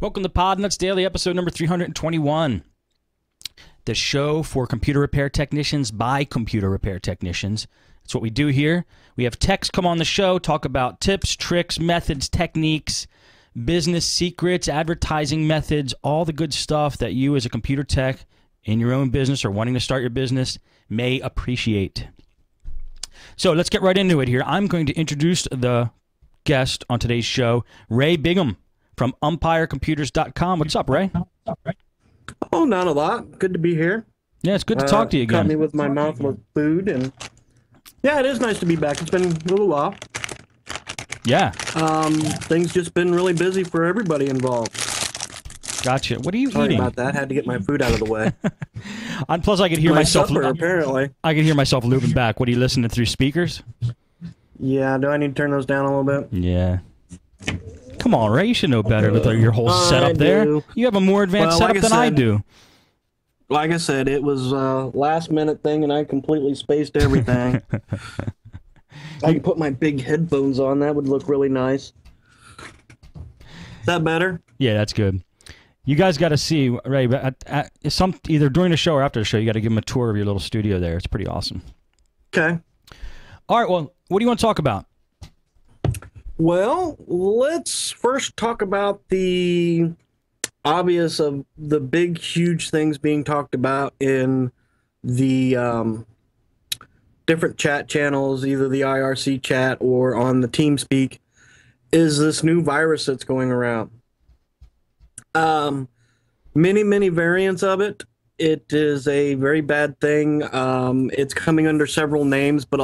Welcome to Podnutz Daily, episode number 321. The show for computer repair technicians by computer repair technicians. That's what we do here. We have techs come on the show, talk about tips, tricks, methods, techniques, business secrets, advertising methods, all the good stuff that you as a computer tech in your own business or wanting to start your business may appreciate. So let's get right into it here. I'm going to introduce the guest on today's show, Ray Bigham from umpirecomputers.com. What's up, Ray? Oh, not a lot. Good to be here. Yeah, it's good to talk to you again. Caught me with my mouth full of food, and yeah, it is nice to be back. It's been a little while. Yeah. Things just been really busy for everybody involved. Gotcha. What are you Sorry eating? about that. Had to get my food out of the way. And plus, I could hear myself. Supper, apparently. I could hear myself looping back. What are you listening through speakers? Yeah. Do I need to turn those down a little bit? Yeah. Come on, Ray. You should know better with your whole setup there. You have a more advanced setup than I do. Like I said, it was a last-minute thing, and I completely spaced everything. I can put my big headphones on. That would look really nice. Is that better? Yeah, that's good. You guys got to see, Ray, either during the show or after the show, you got to give them a tour of your little studio there. It's pretty awesome. Okay. All right, well, what do you want to talk about? Well, let's first talk about the obvious of the big, huge things being talked about in the different chat channels, either the IRC chat or on the TeamSpeak, is this new virus that's going around. Many variants of it. It is a very bad thing. It's coming under several names, but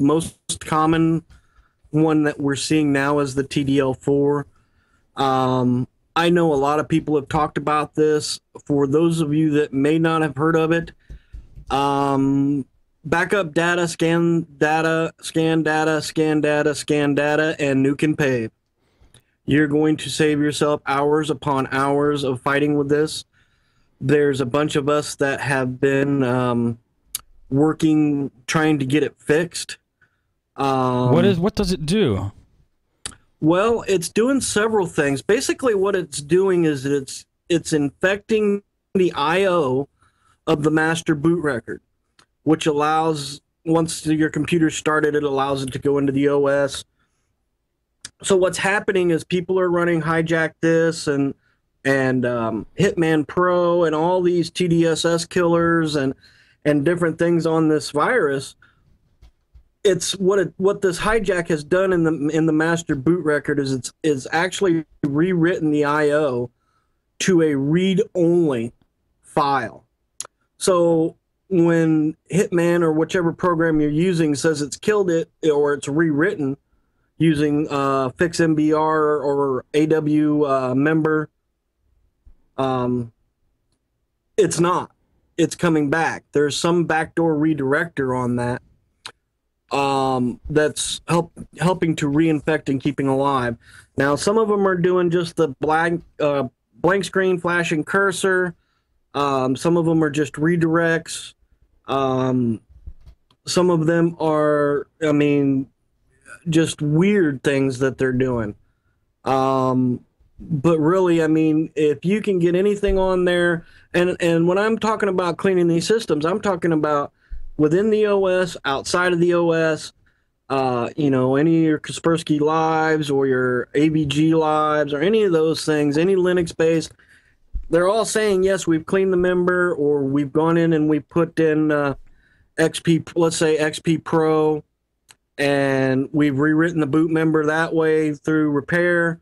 most common one that we're seeing now is the TDL4. I know a lot of people have talked about this. For those of you that may not have heard of it, backup data, scan data, scan data, scan data, scan data, and nuke and pave. You're going to save yourself hours upon hours of fighting with this. There's a bunch of us that have been working, trying to get it fixed. What does it do? Well, it's doing several things. Basically, what it's doing is it's infecting the I/O of the master boot record, which allows, once your computer started, it allows it to go into the OS. So what's happening is people are running Hijack This and Hitman Pro and all these TDSS killers and different things on this virus. It's what this hijack has done in the master boot record is actually rewritten the I/O to a read-only file. So when Hitman or whichever program you're using says it's killed it or it's rewritten using FixMBR or AW member, it's not. It's coming back. There's some backdoor redirector on that. That's helping to reinfect and keeping alive. Now, some of them are doing just the blank screen flashing cursor. Some of them are just redirects. Some of them are, just weird things that they're doing. But really, if you can get anything on there, and when I'm talking about cleaning these systems, I'm talking about within the OS, outside of the OS, any of your Kaspersky Lives or your AVG Lives or any of those things, any Linux-based, they're all saying, yes, we've cleaned the member, or we've gone in and we put in XP, let's say XP Pro, and we've rewritten the boot member that way through repair.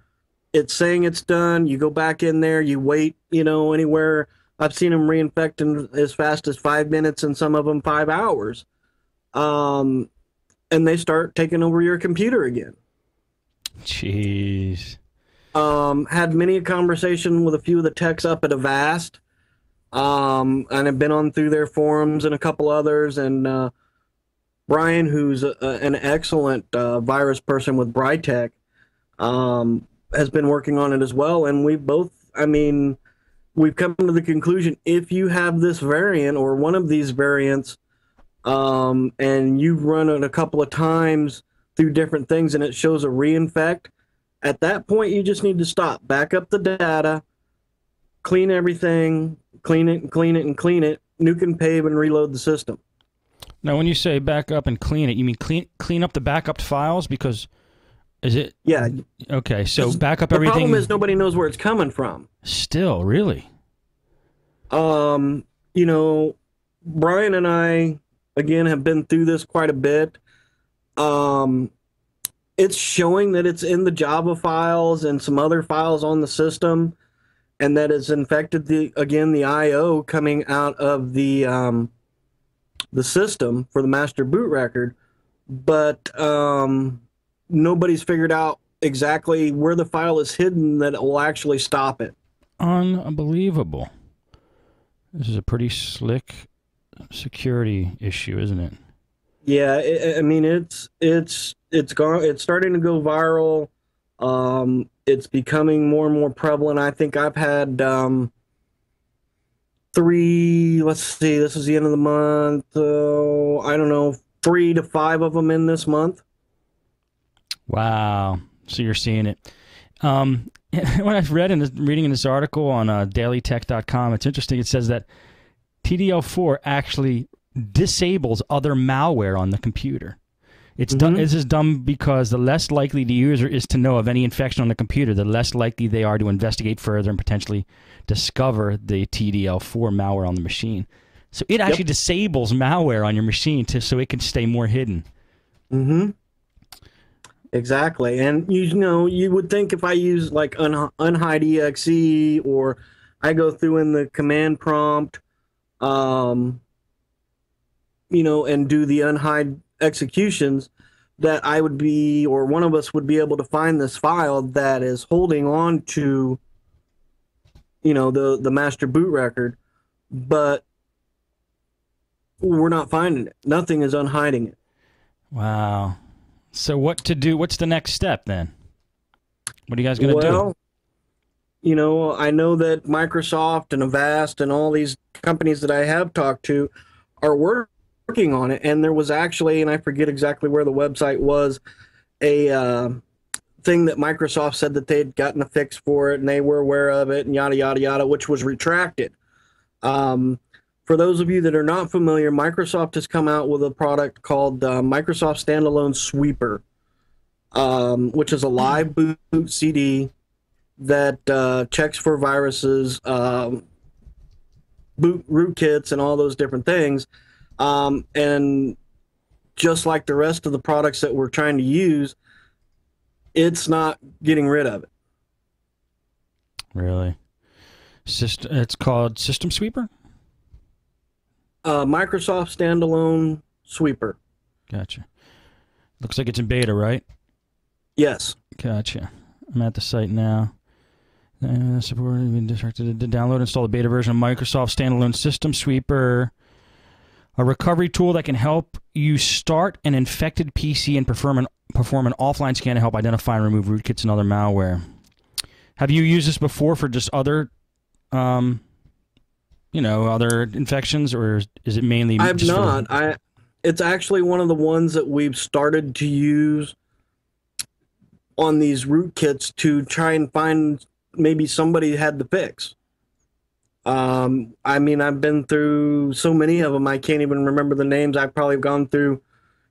It's saying it's done. You go back in there, you wait, anywhere. I've seen them reinfect in as fast as 5 minutes and some of them 5 hours. And they start taking over your computer again. Jeez. Had many a conversation with a few of the techs up at Avast. And I've been on through their forums and a couple others. And Brian, who's an excellent virus person with Brytech, has been working on it as well. And we both, we've come to the conclusion, if you have this variant or one of these variants, and you've run it a couple of times through different things and it shows a reinfect, At that point, you just need to stop, back up the data, clean everything, clean it and clean it and clean it, nuke and pave and reload the system. Now, when you say back up and clean it, you mean clean up the backup files? Because is it? Yeah. Okay, so back up everything. The problem is nobody knows where it's coming from. Still, really? You know, Brian and I, again, have been through this quite a bit. It's showing that it's in the Java files and some other files on the system, and that it's infected the I/O coming out of the system for the master boot record, but nobody's figured out exactly where the file is hidden that it will actually stop it. Unbelievable. This is a pretty slick security issue, isn't it? Yeah, I mean it's starting to go viral. It's becoming more and more prevalent. I think I've had let's see, this is the end of the month. I don't know, 3 to 5 of them in this month. Wow. So you're seeing it. When I've reading in this article on dailytech.com, it's interesting. It says that TDL4 actually disables other malware on the computer. It's done. This is done because the less likely the user is to know of any infection on the computer, the less likely they are to investigate further and potentially discover the TDL4 malware on the machine. So it actually disables malware on your machine so it can stay more hidden. Exactly. And you know, you would think if I use like unhide exe, or I go through in the command prompt, you know, and do the unhide executions, that I would be, or one of us would be able to find this file that is holding on to, you know, the master boot record, but we're not finding it. Nothing is unhiding it. Wow. So what to do? What's the next step then? What are you guys going to do? Well, you know, I know that Microsoft and Avast and all these companies that I have talked to are working on it. And there was actually, and I forget exactly where the website was, a thing that Microsoft said that they'd gotten a fix for it and they were aware of it and yada, yada, yada, which was retracted. For those of you that are not familiar, Microsoft has come out with a product called Microsoft Standalone Sweeper, which is a live boot CD that checks for viruses, boot rootkits, and all those different things. And just like the rest of the products that we're trying to use, it's not getting rid of it. Really? It's called System Sweeper? Microsoft Standalone Sweeper. Gotcha. Looks like it's in beta, right? Yes. Gotcha. I'm at the site now. Support been directed to download and install the beta version of Microsoft Standalone System Sweeper, a recovery tool that can help you start an infected PC and perform an offline scan to help identify and remove rootkits and other malware. Have you used this before for just other you know, other infections, or is it mainly? I've not. It's actually one of the ones that we've started to use on these rootkits to try and find maybe somebody had the fix. I mean, I've been through so many of them, I can't even remember the names. I've probably gone through,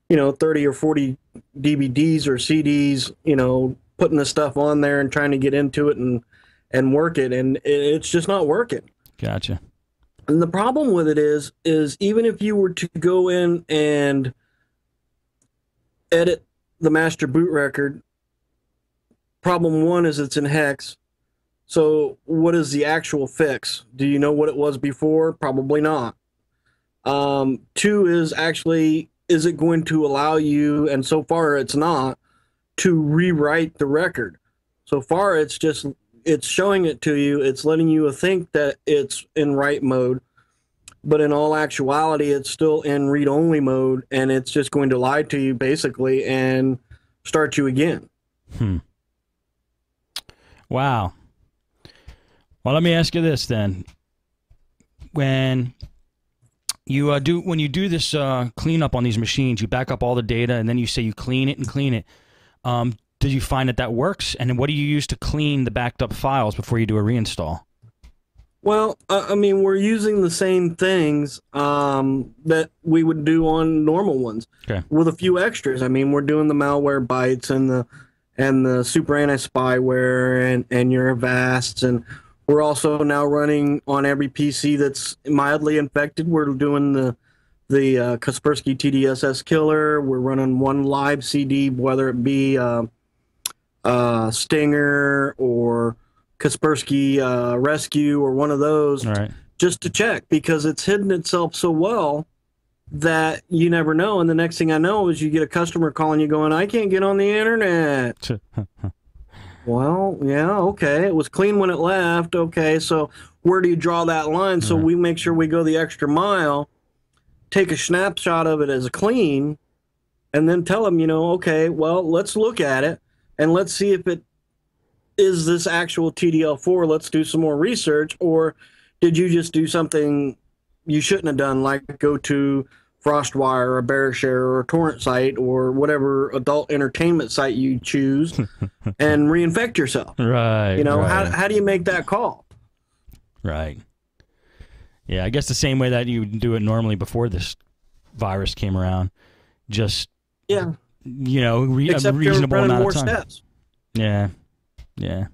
you know, 30 or 40 DVDs or CDs, you know, putting the stuff on there and trying to get into it and work it, and it's just not working. Gotcha. And the problem with it is even if you were to go in and edit the master boot record, problem one is it's in hex. So what is the actual fix? Do you know what it was before? Probably not. Two is actually, is it going to allow you, and so far it's not, to rewrite the record? So far it's just, it's showing it to you, it's letting you think that it's in write mode, but in all actuality it's still in read-only mode, and it's just going to lie to you basically and start you again. Wow. Well, let me ask you this then: when you do this cleanup on these machines, you back up all the data, and then you say you clean it and clean it. did you find that works? And then what do you use to clean the backed up files before you do a reinstall? Well, I mean, we're using the same things that we would do on normal ones, okay, with a few extras. I mean, we're doing the malware bytes and the super anti-spyware and your Avasts, and we're also now running on every PC that's mildly infected. We're doing the Kaspersky TDSS killer. We're running one live CD, whether it be Stinger or Kaspersky Rescue or one of those, right, just to check, because it's hidden itself so well that you never know. And the next thing I know is you get a customer calling you going, I can't get on the internet. Well, yeah, okay. It was clean when it left. Okay, so where do you draw that line? So we make sure we go the extra mile, take a snapshot of it as a clean, and then tell them, okay, well, let's look at it and let's see if it is this actual TDL4. Let's do some more research. Or did you just do something you shouldn't have done, like go to FrostWire or a BearShare or a torrent site or whatever adult entertainment site you choose and reinfect yourself? Right. Right. How do you make that call? Right. Yeah, I guess the same way that you would do it normally before this virus came around. Just, yeah, a except reasonable you're running amount more of time. steps. Yeah. Yeah.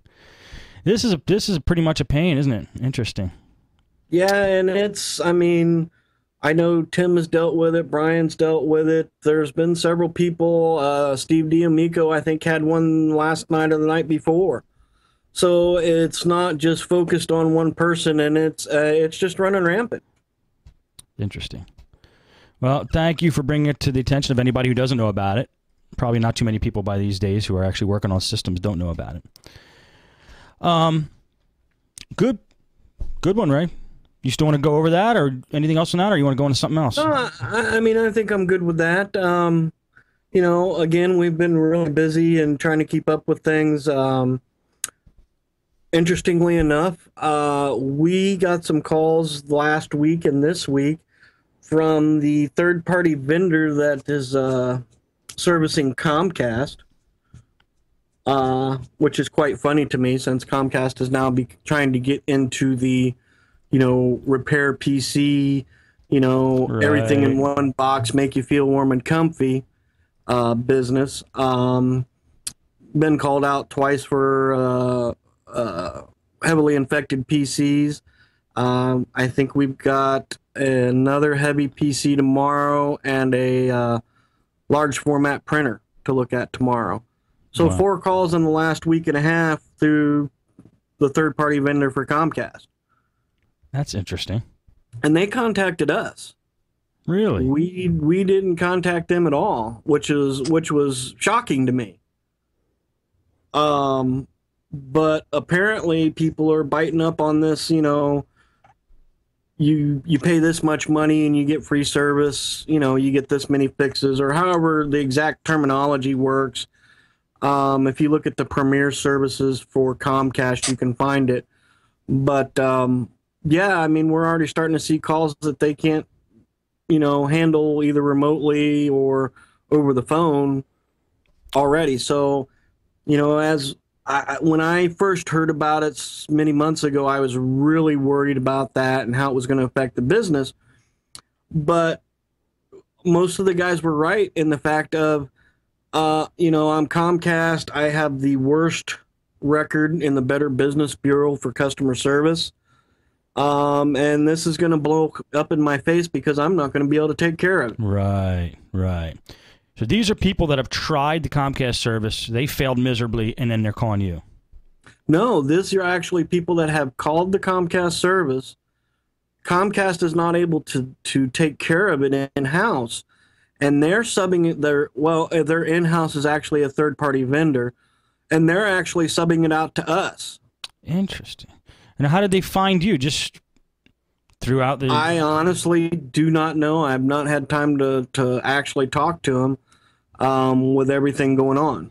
This is pretty much a pain, isn't it? Interesting. Yeah, and I mean, I know Tim has dealt with it. Brian's dealt with it. There's been several people. Steve D'Amico, I think, had one last night or the night before. So it's not just focused on one person, and it's just running rampant. Interesting. Well, thank you for bringing it to the attention of anybody who doesn't know about it. Probably not too many people by these days who are actually working on systems don't know about it. Good one, Ray. You still want to go over that, or anything else on that, or you want to go into something else? No, I mean, I think I'm good with that. Again, we've been really busy and trying to keep up with things. Interestingly enough, we got some calls last week and this week from the third-party vendor that is servicing Comcast, which is quite funny to me, since Comcast is now trying to get into the repair PC, Right. everything in one box, make you feel warm and comfy business. Been called out twice for heavily infected PCs. I think we've got another heavy PC tomorrow and a large format printer to look at tomorrow. So Wow. 4 calls in the last week and a half through the third-party vendor for Comcast. That's interesting. And they contacted us. Really? We didn't contact them at all, which was shocking to me. But apparently people are biting up on this. You pay this much money and you get free service. You get this many fixes, or however the exact terminology works. If you look at the premier services for Comcast, you can find it. But yeah, I mean, we're already starting to see calls that they can't, handle either remotely or over the phone already. So, when I first heard about it many months ago, I was really worried about that and how it was going to affect the business. But most of the guys were right in the fact of, I'm Comcast. I have the worst record in the Better Business Bureau for customer service. And this is going to blow up in my face because I'm not going to be able to take care of it. Right, right. So these are people that have tried the Comcast service, they failed miserably, and then they're calling you. No, these are actually people that have called the Comcast service. Comcast is not able to take care of it in-house, and they're subbing it. Their in-house is actually a third-party vendor, and they're actually subbing it out to us. Interesting. And how did they find you? Just throughout the... I honestly do not know. I've not had time to actually talk to them with everything going on.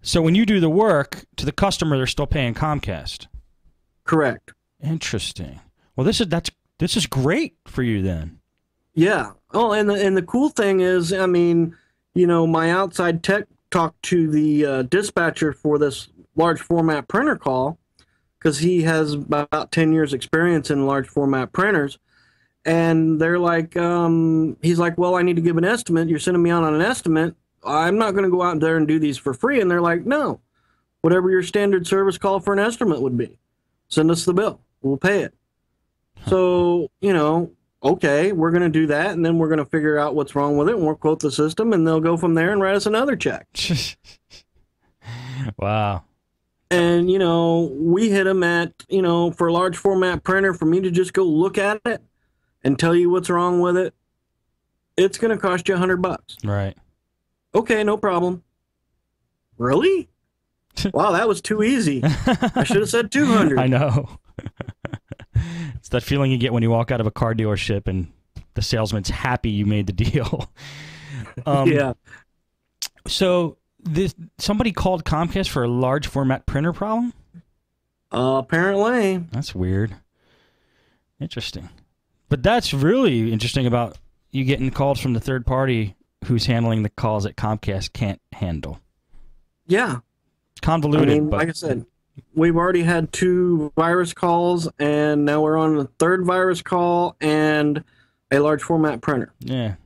So when you do the work to the customer, they're still paying Comcast. Correct. Interesting. Well, this is great for you then. Yeah. Oh, and the cool thing is, I mean, my outside tech talked to the dispatcher for this large format printer call, because he has about 10 years experience in large format printers. And they're like, he's like, well, I need to give an estimate. You're sending me out on an estimate. I'm not going to go out there and do these for free. And they're like, no, whatever your standard service call for an estimate would be, send us the bill. We'll pay it. So, okay, we're going to do that. And then we're going to figure out what's wrong with it. And we'll quote the system, and they'll go from there and write us another check. Wow. And, we hit them at, for a large format printer, for me to just go look at it and tell you what's wrong with it, it's going to cost you $100. Right. Okay, no problem. Really? Wow, that was too easy. I should have said 200. I know. It's that feeling you get when you walk out of a car dealership and the salesman's happy you made the deal. Yeah. So somebody called Comcast for a large format printer problem? Apparently. That's weird. Interesting. But that's really interesting about you getting calls from the third party who's handling the calls that Comcast can't handle. Yeah. It's convoluted. But like I said, we've already had 2 virus calls, and now we're on the 3rd virus call and a large format printer. Yeah.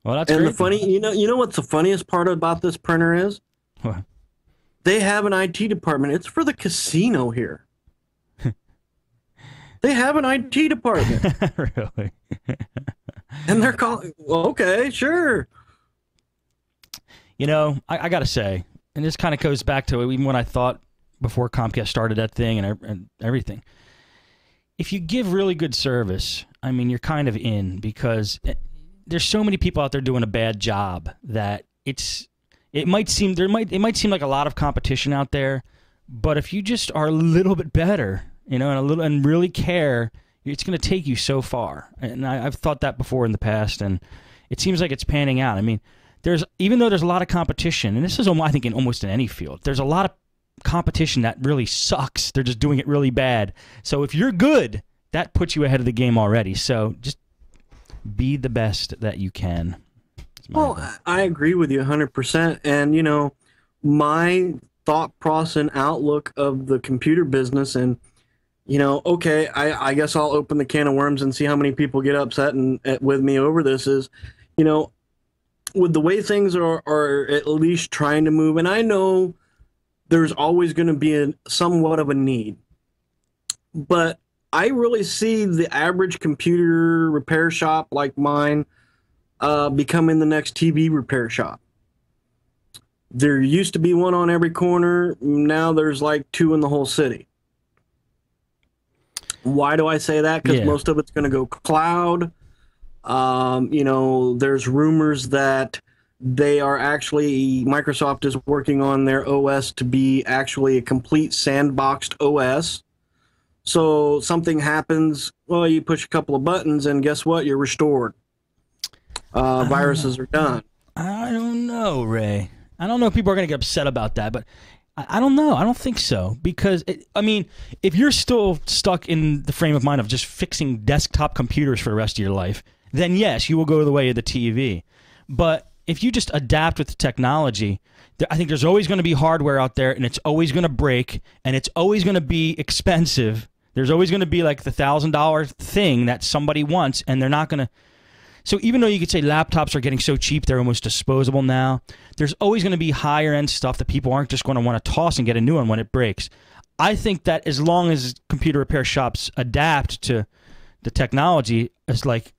Well, that's and great. the funny, you know what's the funniest part about this printer is? What? They have an IT department. It's for the casino here. They have an IT department. Really? And they're calling, well, okay, sure. I got to say, and this kind of goes back to even what I thought before Comcast started that thing and everything. If you give really good service, you're kind of in, because there's so many people out there doing a bad job that it might seem like a lot of competition out there, but if you just are a little bit better, and really care, it's going to take you so far. And I've thought that before in the past, and it seems like it's panning out. Even though there's a lot of competition, and this is, I think, almost in any field, there's a lot of competition that really sucks. They're just doing it really bad. So if you're good, that puts you ahead of the game already. So just be the best that you can. Well, I agree with you 100%. And, my thought process and outlook of the computer business, and, okay, I guess I'll open the can of worms and see how many people get upset with me over this is, with the way things are at least trying to move, and I know there's always going to be somewhat of a need, but I really see the average computer repair shop like mine becoming the next TV repair shop. There used to be one on every corner. Now there's like 2 in the whole city. Why do I say that? Because most of it's going to go cloud. There's rumors that Microsoft is working on their OS to be actually a complete sandboxed OS. So something happens, well, you push a couple of buttons and guess what? You're restored. Viruses are done. I don't know, Ray. I don't know if people are going to get upset about that, but I don't know. I don't think so, because, if you're still stuck in the frame of mind of just fixing desktop computers for the rest of your life, then yes, you will go the way of the TV. But if you just adapt with the technology, I think there's always going to be hardware out there, and it's always going to break, and it's always going to be expensive. There's always going to be like the $1,000 thing that somebody wants, and they're not going to. So even though you could say laptops are getting so cheap, they're almost disposable now, there's always going to be higher end stuff that people aren't just going to want to toss and get a new one when it breaks. I think that as long as computer repair shops adapt to the technology, as like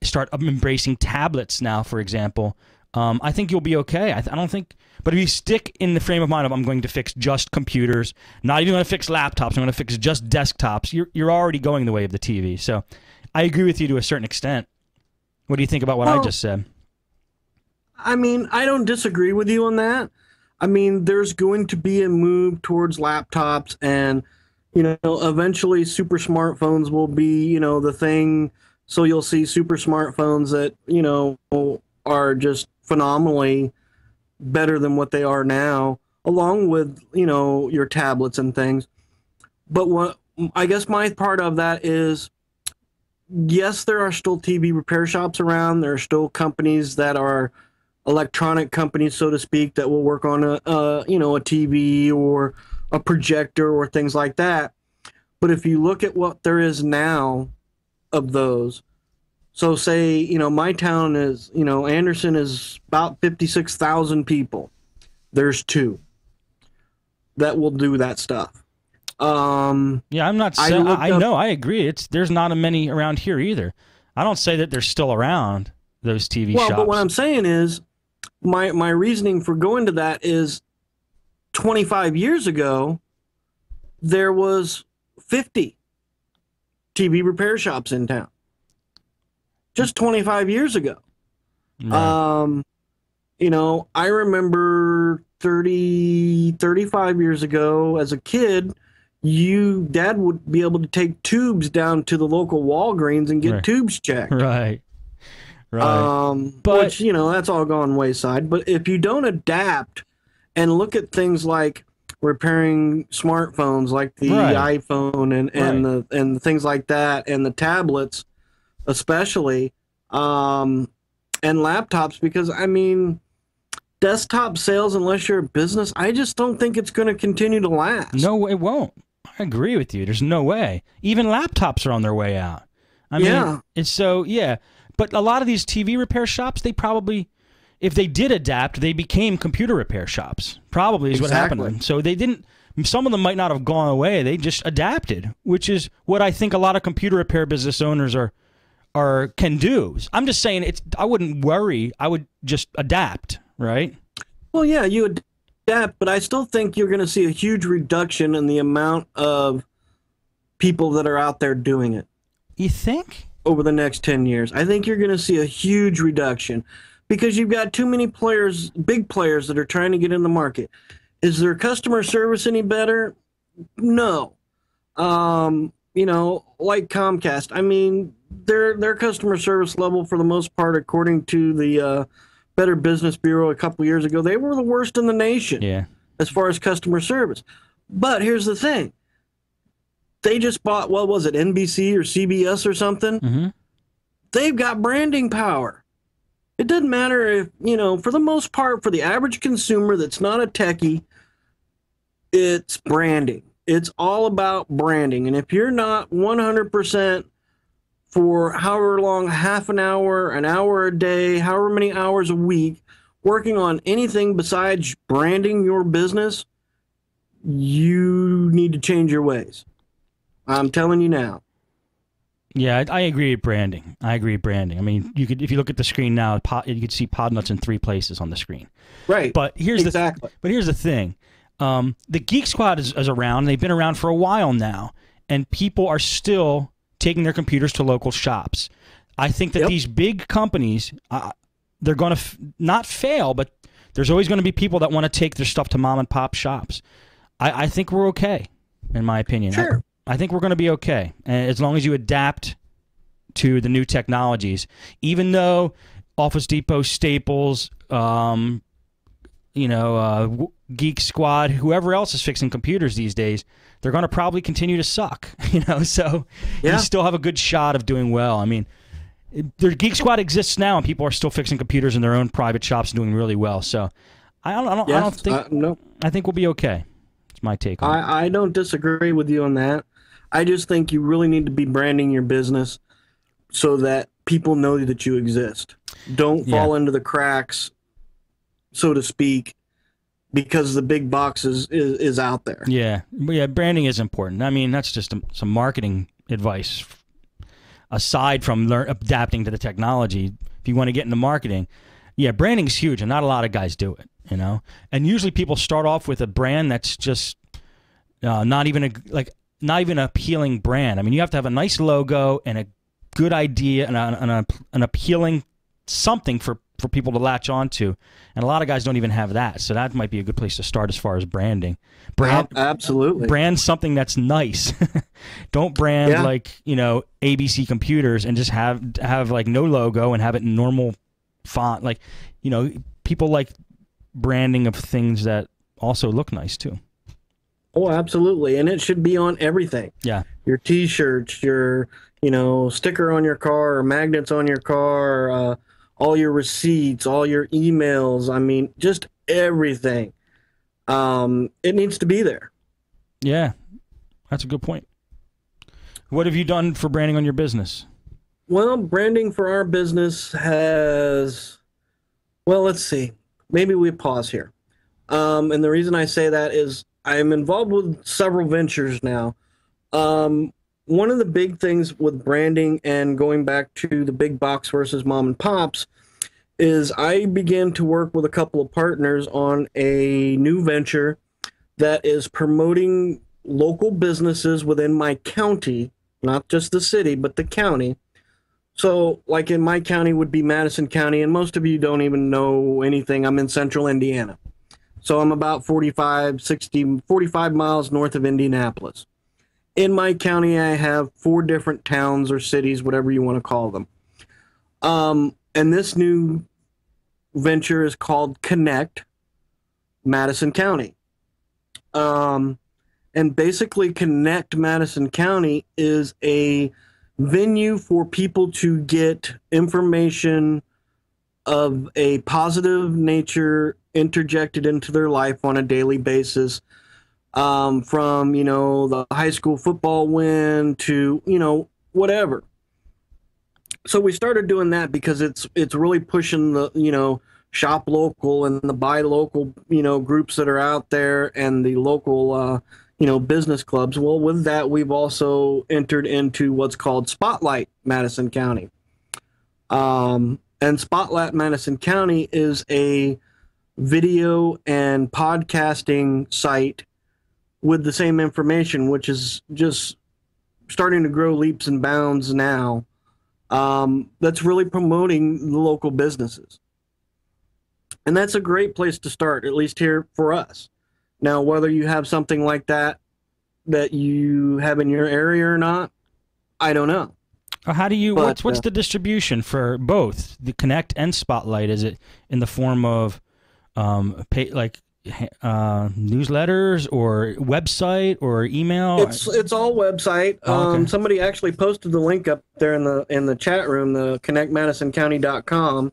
start embracing tablets now, for example, I think you'll be okay. I don't think, but if you stick in the frame of mind of I'm going to fix just computers, not even going to fix laptops, I'm going to fix just desktops, you're already going the way of the TV. So I agree with you to a certain extent. What do you think about what I just said? I don't disagree with you on that. There's going to be a move towards laptops, and, eventually super smartphones will be, the thing. So you'll see super smartphones that, are just phenomenally better than what they are now, along with, your tablets and things. But what I guess my part of that is, yes, there are still TV repair shops around. There are still companies that are electronic companies, so to speak, that will work on a TV or a projector or things like that. But if you look at what there is now of those, so say, my town is, Anderson is about 56,000 people. There's 2 that will do that stuff. Yeah, I'm not saying, I know, I agree. There's not many around here either. I don't say that they're still around, those TV shops. Well, but what I'm saying is, my reasoning for going to that is 25 years ago, there was 50 TV repair shops in town. Just 25 years ago. Right. I remember 35 years ago as a kid, Dad would be able to take tubes down to the local Walgreens and get tubes checked. Right. But which, that's all gone wayside. But if you don't adapt and look at things like repairing smartphones, like the iPhone and the things like that, and the tablets, especially, and laptops, because desktop sales, unless you're a business, I just don't think it's going to continue to last. No, it won't. I agree with you. There's no way. Even laptops are on their way out. It's so, yeah. But a lot of these TV repair shops, they probably, if they did adapt, they became computer repair shops. Probably is what happened. So they didn't, some of them might not have gone away. They just adapted, which is what I think a lot of computer repair business owners can do. I'm just saying, I wouldn't worry. I would just adapt, right? Well, yeah, you adapt, but I still think you're going to see a huge reduction in the amount of people that are out there doing it. You think? Over the next 10 years. I think you're going to see a huge reduction because you've got too many players, big players, that are trying to get in the market. Is their customer service any better? No. Like Comcast, their customer service level, for the most part, according to the Better Business Bureau a couple years ago, they were the worst in the nation as far as customer service. But here's the thing. They just bought, what was it, NBC or CBS or something? Mm-hmm. They've got branding power. It doesn't matter if, for the most part, for the average consumer that's not a techie, it's branding. It's all about branding. And if you're not 100% for however long, half an hour a day, however many hours a week, working on anything besides branding your business, you need to change your ways. I'm telling you now. Yeah, I agree with branding. If you look at the screen now, you could see Podnutz in 3 places on the screen. Right. But here's the thing. The Geek Squad is around. They've been around for a while now, and people are still taking their computers to local shops. I think that these big companies, they're going to not fail, but there's always going to be people that want to take their stuff to mom and pop shops. I think we're okay, in my opinion. Sure. I think we're going to be okay, as long as you adapt to the new technologies. Even though Office Depot, Staples, Geek Squad, whoever else is fixing computers these days, they're going to probably continue to suck. So you still have a good shot of doing well. The Geek Squad exists now, and people are still fixing computers in their own private shops and doing really well. So I think we'll be okay. It's my take on it. I don't disagree with you on that. I just think you really need to be branding your business so that people know that you exist. Don't fall into the cracks, so to speak, because the big box is out there. Yeah, branding is important. That's just some marketing advice. Aside from adapting to the technology, if you want to get into marketing, branding's huge, and not a lot of guys do it. And usually people start off with a brand that's just not even an appealing brand. You have to have a nice logo and a good idea and an appealing something for people to latch onto. And a lot of guys don't even have that. So that might be a good place to start as far as branding. Absolutely. Brand something that's nice. Don't brand ABC Computers and just have like no logo and have it in normal font. People like branding of things that also look nice too. Oh, absolutely. And it should be on everything. Yeah. Your T-shirts, your, sticker on your car, or magnets on your car, all your receipts, all your emails. I mean, just everything. It needs to be there. Yeah, that's a good point. What have you done for branding on your business? Well, branding for our business has, well, let's see. Maybe we pause here. And the reason I say that is I'm involved with several ventures now. One of the big things with branding and going back to the big box versus mom and pops is I began to work with a couple of partners on a new venture that is promoting local businesses within my county, not just the city, but the county. So, like in my county would be Madison County, and most of you don't even know anything. I'm in central Indiana. So I'm about 45 miles north of Indianapolis. In my county, I have 4 different towns or cities, whatever you want to call them. And this new venture is called Connect Madison County. And basically, Connect Madison County is a venue for people to get information of a positive nature interjected into their life on a daily basis, from, you know, the high school football win to, you know, whatever. So we started doing that because it's really pushing the, you know, shop local and the buy local, you know, groups that are out there and the local, you know, business clubs. Well, with that, we've also entered into what's called Spotlight Madison County. And Spotlight Madison County is a video and podcasting site with the same information, which is just starting to grow leaps and bounds now. That's really promoting the local businesses. And that's a great place to start, at least here for us. Now, whether you have something like that that you have in your area or not, I don't know. How do you? But, what's the distribution for both the Connect and Spotlight? Is it in the form of newsletters or website or email? It's all website. Oh, okay. Somebody actually posted the link up there in the chat room, the connectmadisoncounty.com.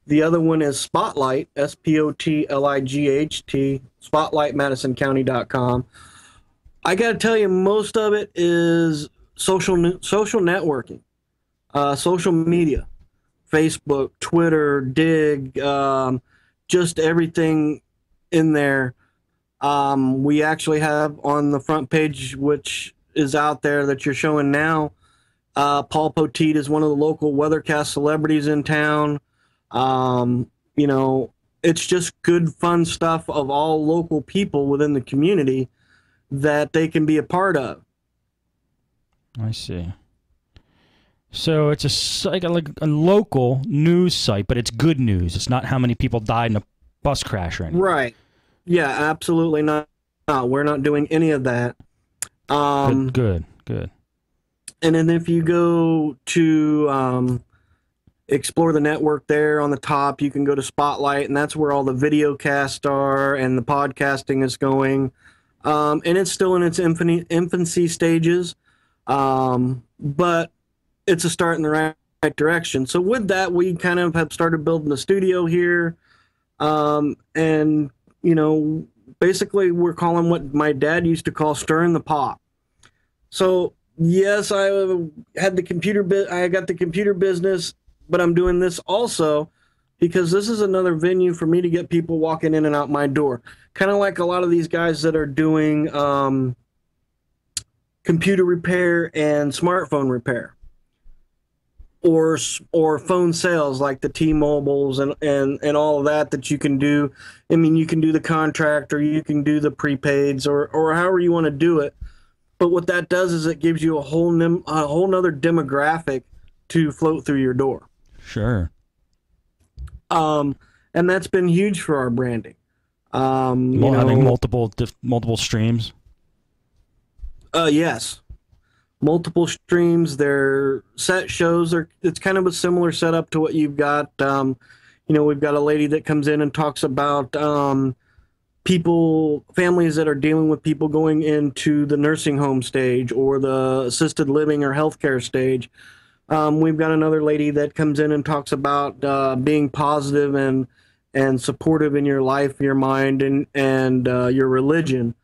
The other one is Spotlight, SPOTLIGHT, spotlightmadisoncounty.com. I got to tell you, most of it is social networking, social media, Facebook, Twitter, Dig, just everything in there. We actually have on the front page, which is out there that you're showing now, Paul Poteet is one of the local weathercast celebrities in town. You know, it's just good, fun stuff of all local people within the community that they can be a part of. I see. So it's like a local news site, but it's good news. It's not how many people died in a bus crash or anything. Right. Yeah, absolutely not. No, we're not doing any of that. Good. And then if you go to explore the network there on the top, you can go to Spotlight, and that's where all the video casts are and the podcasting is going. And it's still in its infancy stages, but it's a start in the right direction. So with that, we kind of have started building a studio here, and, you know, basically we're calling what my dad used to call stirring the pot. So yes, I got the computer business, but I'm doing this also because this is another venue for me to get people walking in and out my door. Kind of like a lot of these guys that are doing computer repair and smartphone repair, or phone sales like the T-Mobiles and all of that you can do. I mean, you can do the contract or you can do the prepaids or however you want to do it. But what that does is it gives you a whole nother demographic to float through your door. Sure. And that's been huge for our branding. Having multiple streams. Yes, multiple streams. They're set shows. It's kind of a similar setup to what you've got. You know, we've got a lady that comes in and talks about families that are dealing with people going into the nursing home stage or the assisted living or healthcare stage. We've got another lady that comes in and talks about being positive and supportive in your life, your mind, and your religion.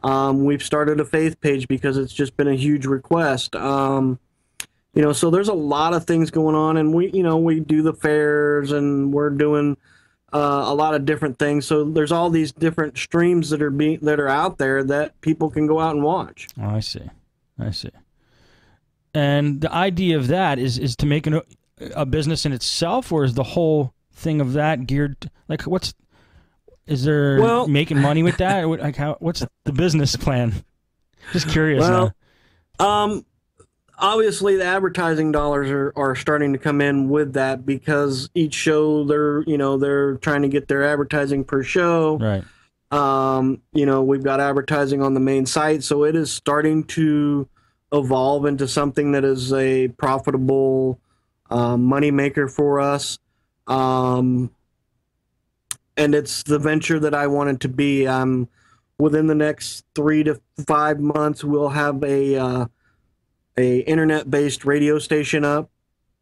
We've started a faith page because it's just been a huge request. So there's a lot of things going on, and we do the fairs, and we're doing a lot of different things. So there's all these different streams that are out there that people can go out and watch. Oh, I see. And the idea of that is to make a business in itself, or is the whole thing of that geared like is there making money with that? Or what's the business plan? Just curious. Obviously the advertising dollars are starting to come in with that, because each show they're trying to get their advertising per show. Right. We've got advertising on the main site, so it is starting to evolve into something that is a profitable money maker for us. And it's the venture that I want it to be. Within the next 3 to 5 months, we'll have a internet-based radio station up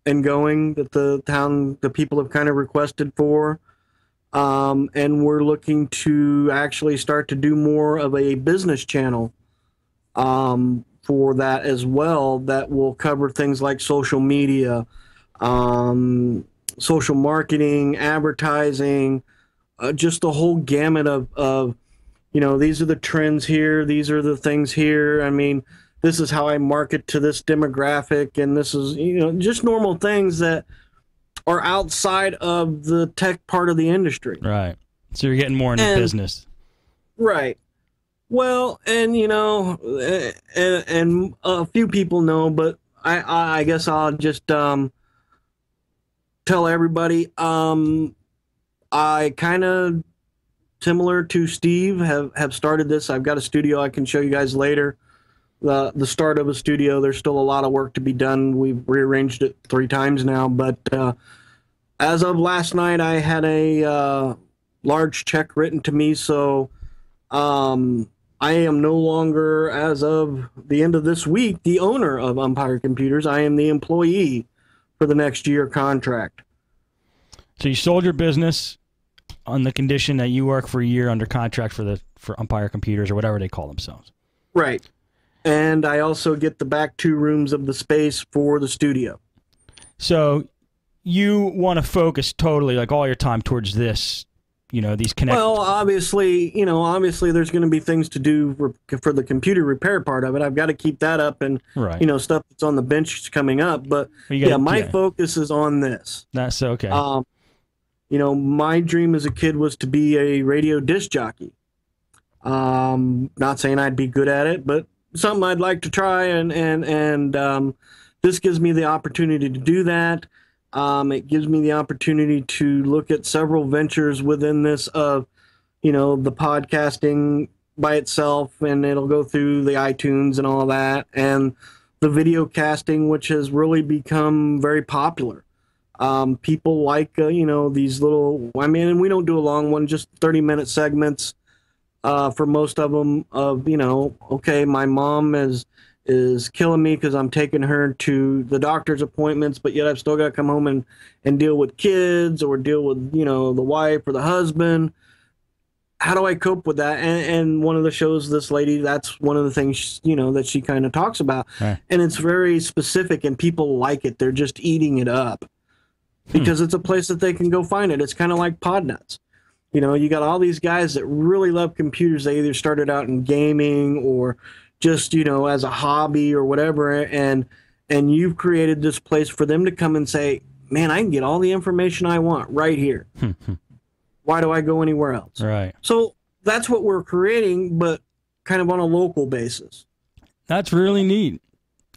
and going that the people have kind of requested for. And we're looking to actually start to do more of a business channel for that as well, that will cover things like social media, social marketing, advertising, just the whole gamut of these are the trends here, these are the things here. I mean, this is how I market to this demographic, and this is, just normal things that are outside of the tech part of the industry. Right. So you're getting more into business. Right. Well, and and a few people know, but I guess I'll just tell everybody. I kind of, similar to Steve, have started this. I've got a studio I can show you guys later. The start of a studio. There's still a lot of work to be done. We've rearranged it 3 times now, but as of last night, I had a large check written to me, so I am no longer, as of the end of this week, the owner of Umpire Computers. I am the employee for the next year contract. So you sold your business on the condition that you work for a year under contract for Umpire Computers, or whatever they call themselves. Right. And I also get the back 2 rooms of the space for the studio. So you want to focus totally, like, all your time towards this, these connections. Well, obviously there's going to be things to do for the computer repair part of it. I've got to keep that up, and right. Stuff that's on the bench is coming up. But my focus is on this. That's okay. My dream as a kid was to be a radio disc jockey. Not saying I'd be good at it, but something I'd like to try, and this gives me the opportunity to do that. It gives me the opportunity to look at several ventures within this of, the podcasting by itself, and it'll go through the iTunes and all that, and the video casting, which has really become very popular. People like, these little, and we don't do a long one, just 30-minute segments. For most of them, okay, my mom is killing me because I'm taking her to the doctor's appointments, but yet I've still got to come home and deal with kids, or deal with, the wife or the husband. How do I cope with that? And one of the shows, this lady, that's one of the things, that she kind of talks about. Right. And it's very specific, and people like it. They're just eating it up because it's a place that they can go find it. It's kind of like Podnutz. You got all these guys that really love computers. They either started out in gaming or just, as a hobby or whatever. And you've created this place for them to come and say, man, I can get all the information I want right here. Why do I go anywhere else? Right. So that's what we're creating, but kind of on a local basis. That's really neat.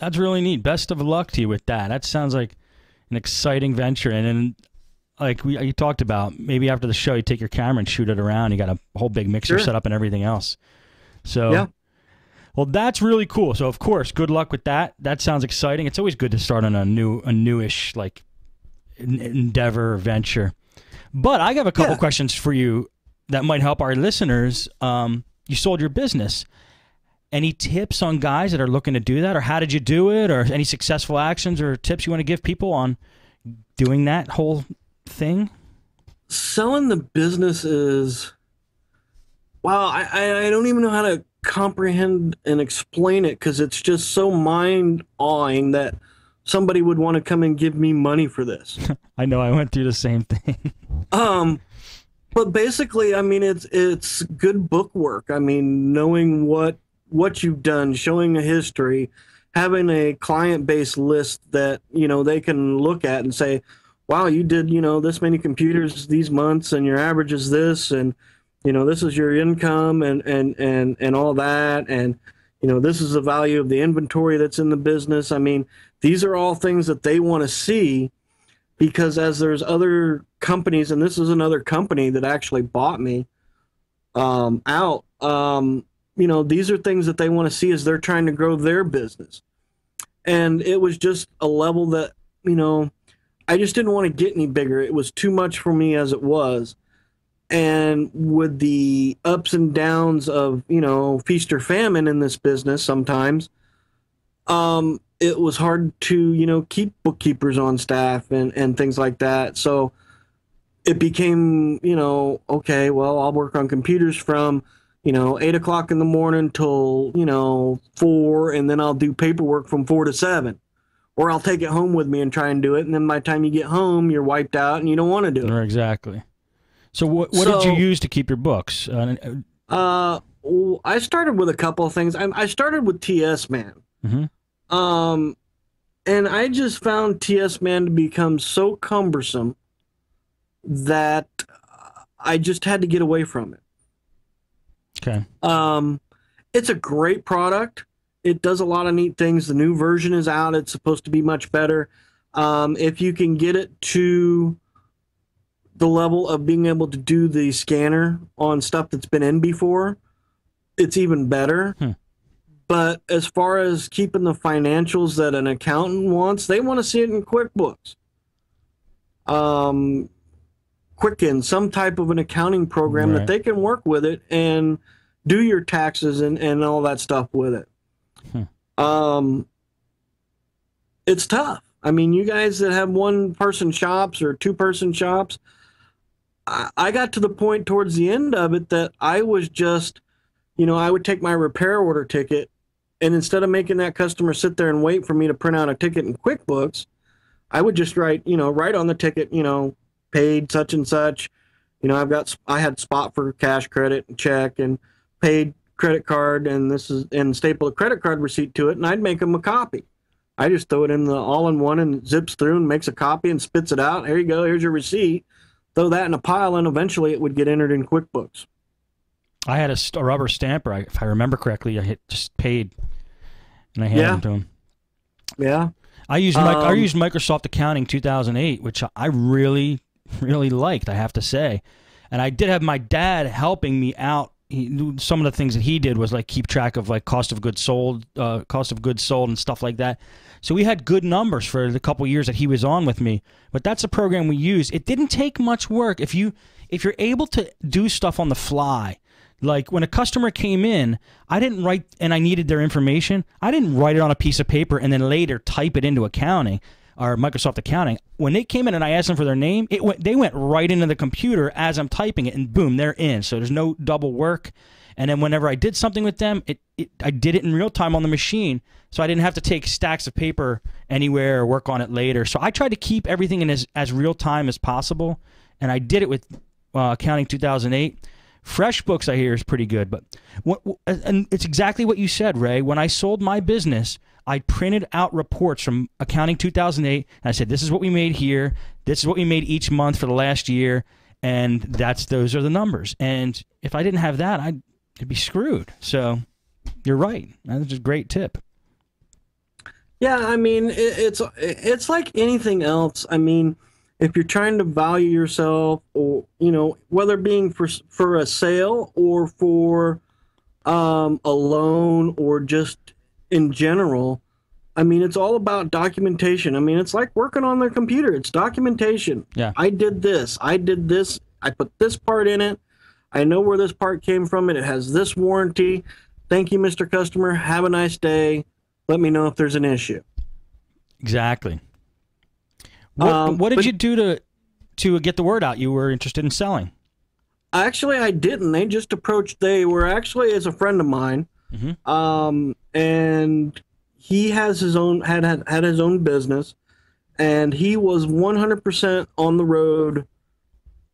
Best of luck to you with that. That sounds like an exciting venture. And then, like you talked about, maybe after the show, you take your camera and shoot it around. You got a whole big mixer set up and everything else. So, yeah. Well, that's really cool. So, of course, good luck with that. That sounds exciting. It's always good to start on a newish like endeavor or venture. But I have a couple questions for you that might help our listeners. You sold your business. Any tips on guys that are looking to do that, or how did you do it, or any successful actions or tips you want to give people on doing that whole thing? Selling the business is, wow, I don't even know how to comprehend and explain it, because it's just so mind-awing that somebody would want to come and give me money for this. I know, I went through the same thing. But basically, I mean, it's good book work. I mean, knowing what you've done, showing a history, having a client-based list that, you know, they can look at and say, wow, you did, you know, this many computers these months, and your average is this, and, you know, this is your income, and all that, and, you know, this is the value of the inventory that's in the business. I mean, these are all things that they want to see, because as there's other companies, and this is another company that actually bought me out, you know, these are things that they want to see as they're trying to grow their business. And it was just a level that, you know, I just didn't want to get any bigger. It was too much for me as it was. And with the ups and downs of, you know, feast or famine in this business sometimes, it was hard to, you know, keep bookkeepers on staff and things like that. So it became, you know, okay, well, I'll work on computers from, you know, 8 o'clock in the morning till, you know, 4, and then I'll do paperwork from 4 to 7. Or I'll take it home with me and try and do it, and then by the time you get home, you're wiped out and you don't want to do it. Exactly. So what did you use to keep your books? I started with a couple of things. I started with TS Man. Mm-hmm. And I just found TS Man to become so cumbersome that I just had to get away from it. Okay. It's a great product. It does a lot of neat things. The new version is out. It's supposed to be much better. If you can get it to the level of being able to do the scanner on stuff that's been in before, it's even better. But as far as keeping the financials that an accountant wants, they want to see it in QuickBooks. Quicken, some type of an accounting program that they can work with it and do your taxes and all that stuff with it. It's tough. I mean, you guys that have one-person shops or two-person shops, I got to the point towards the end of it that I was just, you know, I would take my repair order ticket, and instead of making that customer sit there and wait for me to print out a ticket in QuickBooks, I would just write on the ticket, you know, paid such and such. You know, I had spot for cash, credit, and check, and paid credit card, and staple a credit card receipt to it, and I'd make them a copy. I just throw it in the all-in-one and it zips through and makes a copy and spits it out. Here you go. Here's your receipt. Throw that in a pile, and eventually it would get entered in QuickBooks. I had a rubber stamper. If I remember correctly, I just paid, and I handed them to him. Yeah. I used Microsoft Accounting 2008, which I really, really liked, I have to say. And I did have my dad helping me out. Some of the things that he did was like keep track of like cost of goods sold and stuff like that. So we had good numbers for the couple years that he was on with me. But that's a program we used. It didn't take much work if you're able to do stuff on the fly. Like when a customer came in, I didn't write, and I needed their information. I didn't write it on a piece of paper and then later type it into accounting or Microsoft Accounting. When they came in and I asked them for their name, they went right into the computer as I'm typing it, and boom, they're in. So there's no double work. And then whenever I did something with them, I did it in real time on the machine, so I didn't have to take stacks of paper anywhere or work on it later. So I tried to keep everything in as real time as possible, and I did it with Accounting 2008. FreshBooks, I hear, is pretty good, but and it's exactly what you said, Ray. When I sold my business, I printed out reports from Accounting 2008, and I said, this is what we made here, this is what we made each month for the last year, and those are the numbers. And if I didn't have that, I'd be screwed. So you're right. That's a great tip. Yeah, I mean, it's like anything else. I mean, if you're trying to value yourself, or, you know, whether being for a sale or for a loan or just in general, I mean, it's all about documentation. I mean, it's like working on the computer. It's documentation. Yeah. I did this. I put this part in it. I know where this part came from. It has this warranty. Thank you, Mr. Customer. Have a nice day. Let me know if there's an issue. Exactly. What did you do to get the word out you were interested in selling? Actually, I didn't. They just approached. They were actually as a friend of mine, and he has his own had his own business, and he was 100% on the road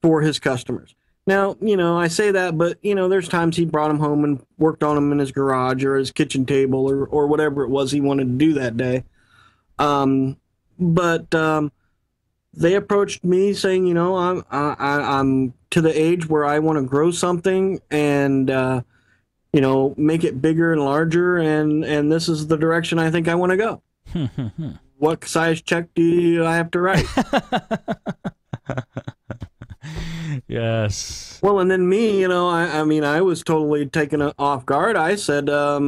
for his customers. Now, I say that, but there's times he brought them home and worked on them in his garage or his kitchen table or whatever it was he wanted to do that day. But they approached me saying, I'm to the age where I want to grow something and make it bigger and larger, and this is the direction I think I want to go. What size check do I have to write? Yes. Well, and then me, I was totally taken off guard. I said, I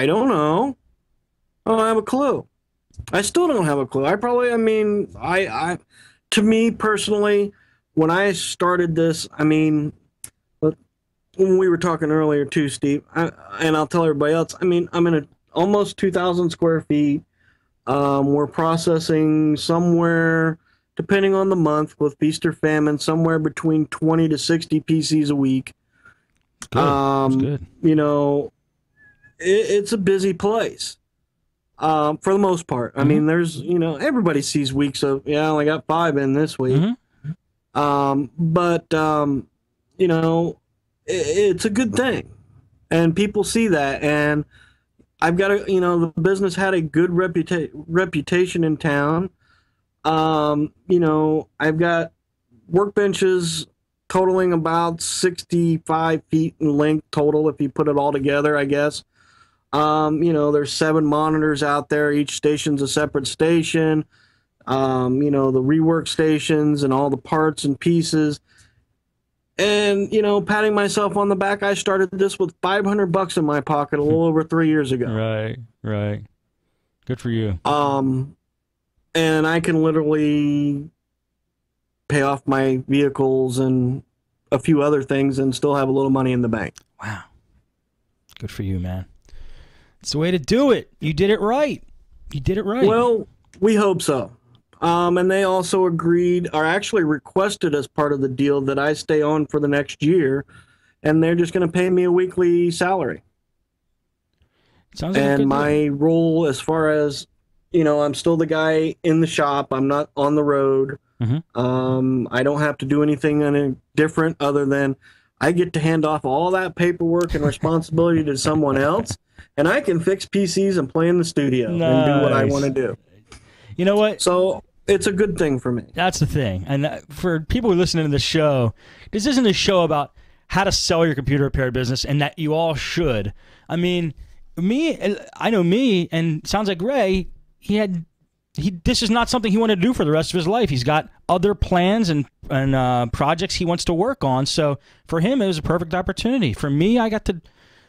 don't know. I don't have a clue. I still don't have a clue. To me personally, when I started this, when we were talking earlier too, Steve, and I'll tell everybody else, I'm in almost 2,000 square feet. We're processing somewhere, depending on the month, with feast or famine, somewhere between 20 to 60 PCs a week. Good. That's good. It's a busy place. For the most part. There's, everybody sees weeks of, I only got 5 in this week. It's a good thing. And people see that. And I've got the business had a good reputation in town. I've got workbenches totaling about 65 feet in length total, if you put it all together, I guess. There's 7 monitors out there. Each station's a separate station. The rework stations and all the parts and pieces. And, patting myself on the back, I started this with $500 in my pocket a little over 3 years ago. Right. Good for you. And I can literally pay off my vehicles and a few other things and still have a little money in the bank. Wow. Good for you, man. It's the way to do it. You did it right. Well, we hope so. And they also agreed, or actually requested as part of the deal, that I stay on for the next year, and they're just going to pay me a weekly salary. Sounds like a good And my deal. role, as far as, I'm still the guy in the shop. I'm not on the road. I don't have to do anything different other than I get to hand off all that paperwork and responsibility to someone else, and I can fix PCs and play in the studio and do what I want to do. You know what? So it's a good thing for me. That's the thing. And for people who listen to this show, this isn't a show about how to sell your computer repair business, and that you all should. I know me, and sounds like Ray, this is not something he wanted to do for the rest of his life. He's got other plans and projects he wants to work on. So for him, it was a perfect opportunity. For me, I got to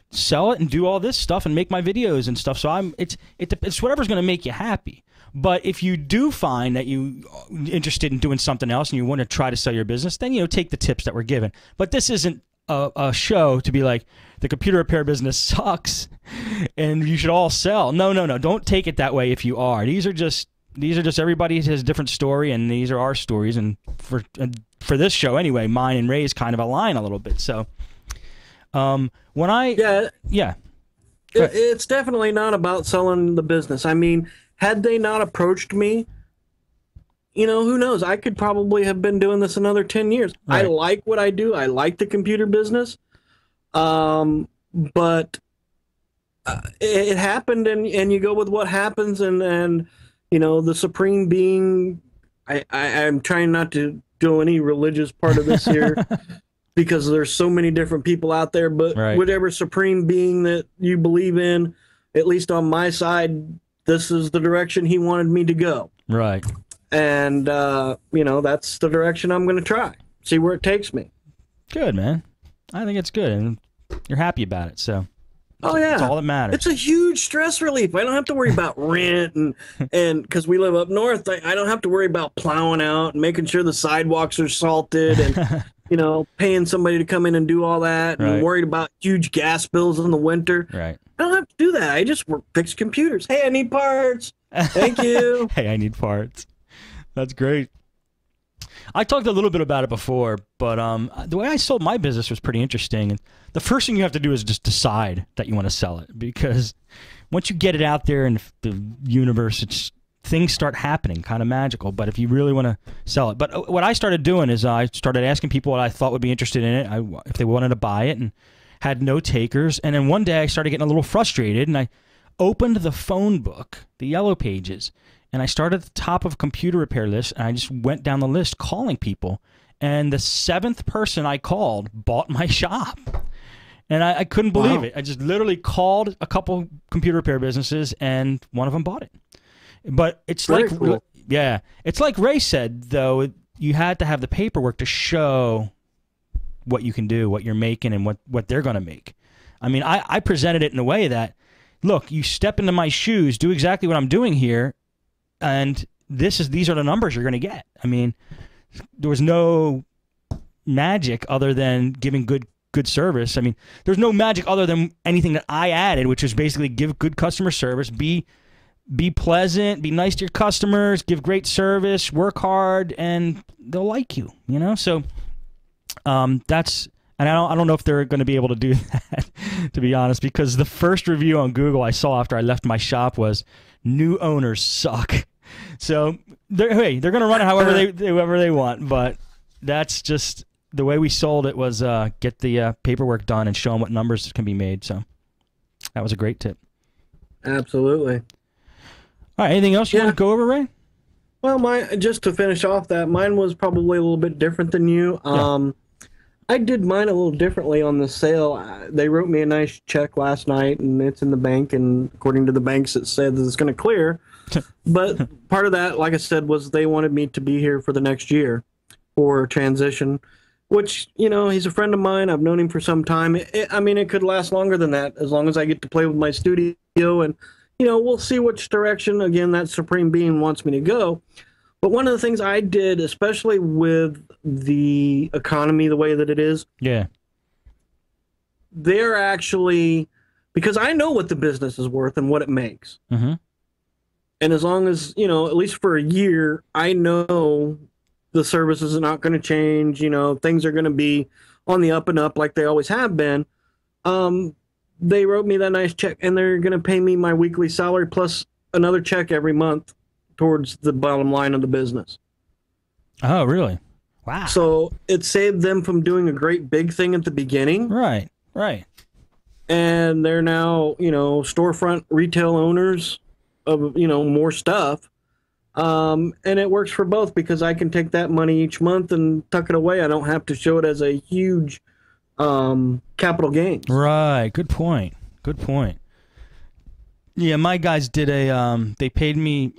sell it and do all this stuff and make my videos and stuff. So it's whatever's going to make you happy. But if you do find that you're interested in doing something else and you want to try to sell your business, then take the tips that we're given. But this isn't a show to be like, the computer repair business sucks and you should all sell. No. Don't take it that way if you are. These are just everybody has a different story, and these are our stories. And for this show anyway, mine and Ray's kind of align a little bit. So it's definitely not about selling the business. Had they not approached me, who knows? I could probably have been doing this another 10 years. Right. I like what I do. I like the computer business. But it happened, and you go with what happens, and the supreme being, I'm trying not to do any religious part of this here because there's so many different people out there, but right. Whatever supreme being that you believe in, at least on my side, this is the direction he wanted me to go. Right. And, that's the direction I'm going to try. See where it takes me. Good, man. I think it's good, and you're happy about it, so. Oh, yeah. That's all that matters. It's a huge stress relief. I don't have to worry about rent, and because we live up north, I don't have to worry about plowing out and making sure the sidewalks are salted and, paying somebody to come in and do all that, and Right. worried about huge gas bills in the winter. Right. I don't have to do that. I just fix computers. Hey, I need parts. Thank you. Hey, I need parts. That's great. I talked a little bit about it before, but the way I sold my business was pretty interesting. And the first thing you have to do is just decide that you want to sell it, because once you get it out there in the universe, things start happening, kind of magical. But if you really want to sell it, but what I started doing is I started asking people what I thought would be interested in it, if they wanted to buy it, and had no takers. And then one day I started getting a little frustrated, and I opened the phone book, the yellow pages, and I started at the top of a computer repair list, and I just went down the list calling people. And the 7th person I called bought my shop. And I couldn't believe it. I just literally called a couple computer repair businesses, and one of them bought it. But it's Very like, cool. yeah, it's like Ray said, though, you had to have the paperwork to show what you can do, what you're making, and what they're going to make. I mean, I presented it in a way that, look, you step into my shoes, do exactly what I'm doing here, and these are the numbers you're going to get. I mean, there was no magic other than giving good service. I mean, there's no magic other than anything that I added, which was basically give good customer service, be pleasant, be nice to your customers, give great service, work hard, and they'll like you, So that's, and I don't know if they're going to be able to do that, to be honest, because the first review on Google I saw after I left my shop was, new owners suck. So they're going to run it however they want, but that's just the way we sold it, was get the paperwork done and show them what numbers can be made. So that was a great tip. Absolutely. All right, anything else you want to go over, Ray? Well, just to finish off that, mine was probably a little bit different than you. Yeah. I did mine a little differently on the sale. They wrote me a nice check last night, and it's in the bank, and according to the banks, it said that it's going to clear. But part of that, like I said, was they wanted me to be here for the next year for transition, which, he's a friend of mine. I've known him for some time. It could last longer than that, as long as I get to play with my studio, and, we'll see which direction, again, that Supreme Being wants me to go. But one of the things I did, especially with the economy the way that it is, Yeah. they're actually, because I know what the business is worth and what it makes. Mm-hmm. And as long as, at least for a year, I know the service is not going to change, things are going to be on the up and up like they always have been. They wrote me that nice check, and they're going to pay me my weekly salary plus another check every month towards the bottom line of the business. Oh, really? Wow. So it saved them from doing a great big thing at the beginning. Right. And they're now, storefront retail owners of, more stuff. And it works for both, because I can take that money each month and tuck it away. I don't have to show it as a huge capital gains. Right. Good point. Yeah, my guys did they paid me,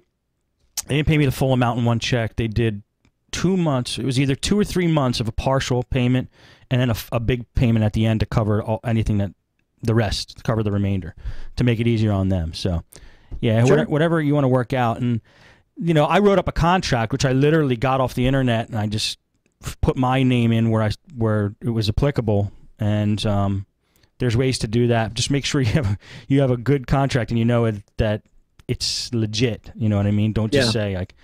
they didn't pay me the full amount in one check. They did 2 months. It was either 2 or 3 months of a partial payment, and then a big payment at the end to cover anything the rest, to cover the remainder, to make it easier on them. So, yeah, Sure. whatever you want to work out. And, I wrote up a contract, which I literally got off the internet, and I just put my name in where it was applicable. And there's ways to do that. Just make sure you have a good contract, and that it's legit. You know what I mean? Don't just say like,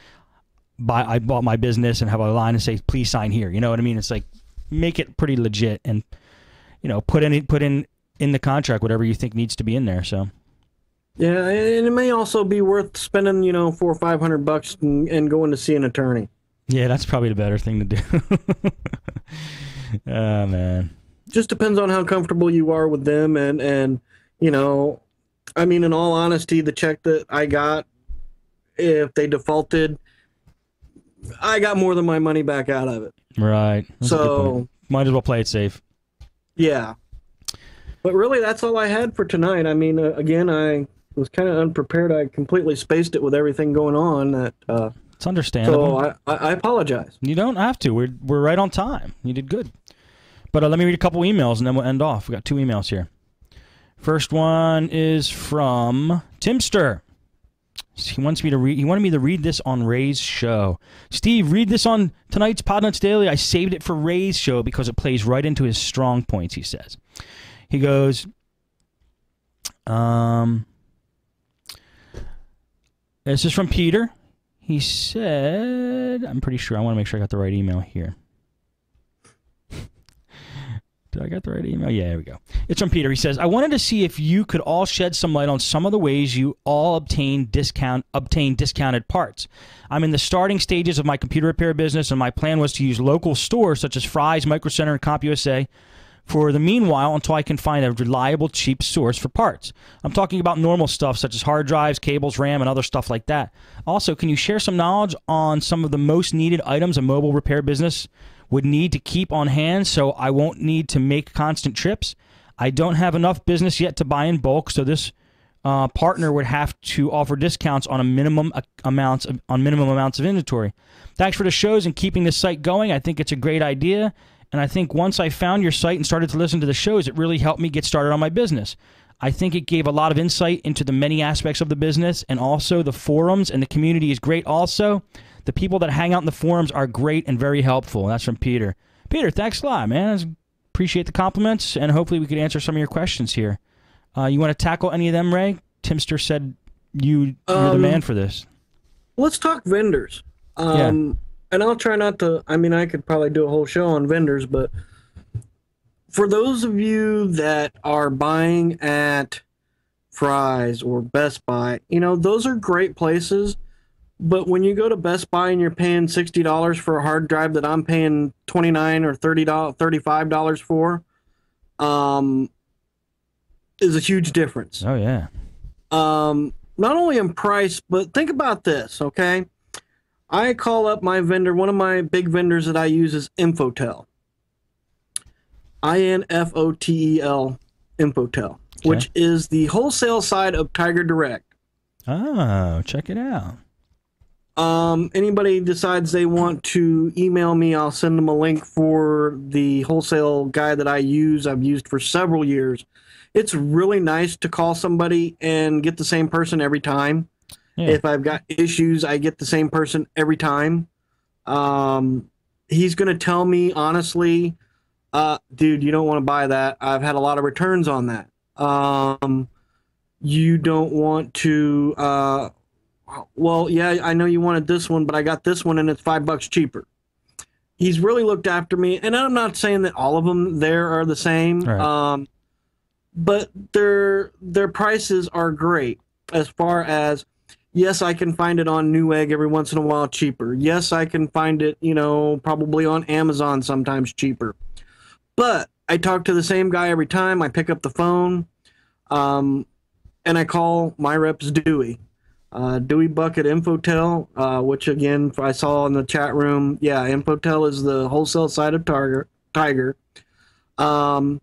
I bought my business and have a line and say, please sign here. You know what I mean? It's like, make it pretty legit, and put in the contract whatever you think needs to be in there. So Yeah, and it may also be worth spending, $400 or $500 and going to see an attorney. yeah, that's probably the better thing to do. Oh man. Just depends on how comfortable you are with them, and in all honesty, the check that I got, if they defaulted, I got more than my money back out of it. Right. That's a good So point. Might as well play it safe. yeah, but really, that's all I had for tonight. Again, I was kind of unprepared. I completely spaced it with everything going on. It's understandable. So I apologize. You don't have to. We're right on time. You did good. But let me read a couple emails, and then we'll end off. We got 2 emails here. First one is from Timster. He wants me to read. He wanted me to read this on Ray's show. Steve, read this on tonight's Podnutz Daily. I saved it for Ray's show because it plays right into his strong points. He says. He goes. This is from Peter. He said, I'm pretty sure. I want to make sure I got the right email here. Did I get the right email? Yeah, there we go. It's from Peter. He says, I wanted to see if you could all shed some light on some of the ways you all obtain discounted parts. I'm in the starting stages of my computer repair business, and my plan was to use local stores such as Fry's, Micro Center, and CompUSA for the meanwhile until I can find a reliable, cheap source for parts. I'm talking about normal stuff such as hard drives, cables, RAM, and other stuff like that. Also, can you share some knowledge on some of the most needed items a mobile repair business would need to keep on hand so I won't need to make constant trips? I don't have enough business yet to buy in bulk, so this partner would have to offer discounts on minimum amounts of inventory. Thanks for the shows and keeping this site going. I think it's a great idea, and I think once I found your site and started to listen to the shows, it really helped me get started on my business. I think it gave a lot of insight into the many aspects of the business, and also the forums and the community is great also. The people that hang out in the forums are great and very helpful. That's from Peter. Peter, thanks a lot, man. Appreciate the compliments, and hopefully we could answer some of your questions here. You want to tackle any of them, Ray? Timster said you're the man for this. Let's talk vendors. And I'll try not to, I mean, I could probably do a whole show on vendors, but for those of you that are buying at Fry's or Best Buy, you know, those are great places. But when you go to Best Buy and you're paying $60 for a hard drive that I'm paying $29 or $35 for, is a huge difference. Oh, yeah. Not only in price, but think about this, okay? I call up my vendor. One of my big vendors that I use is Infotel. INFOTEL, Infotel, okay, which is the wholesale side of Tiger Direct. Oh, check it out. Anybody decides they want to email me, I'll send them a link for the wholesale guy that I've used for several years. It's really nice to call somebody and get the same person every time. Yeah. If I've got issues, I get the same person every time. He's going to tell me honestly, dude, you don't want to buy that. I've had a lot of returns on that. You don't want to, well, yeah, I know you wanted this one, but I got this one and it's $5 cheaper. He's really looked after me, and I'm not saying that all of them there are the same, right, but their prices are great as far as, yes, I can find it on Newegg every once in a while cheaper. Yes, I can find it, you know, probably on Amazon sometimes cheaper. But I talk to the same guy every time. I pick up the phone, and I call my reps Dewey. Dewey Bucket Infotel, which again I saw in the chat room. Yeah, Infotel is the wholesale side of Tiger. But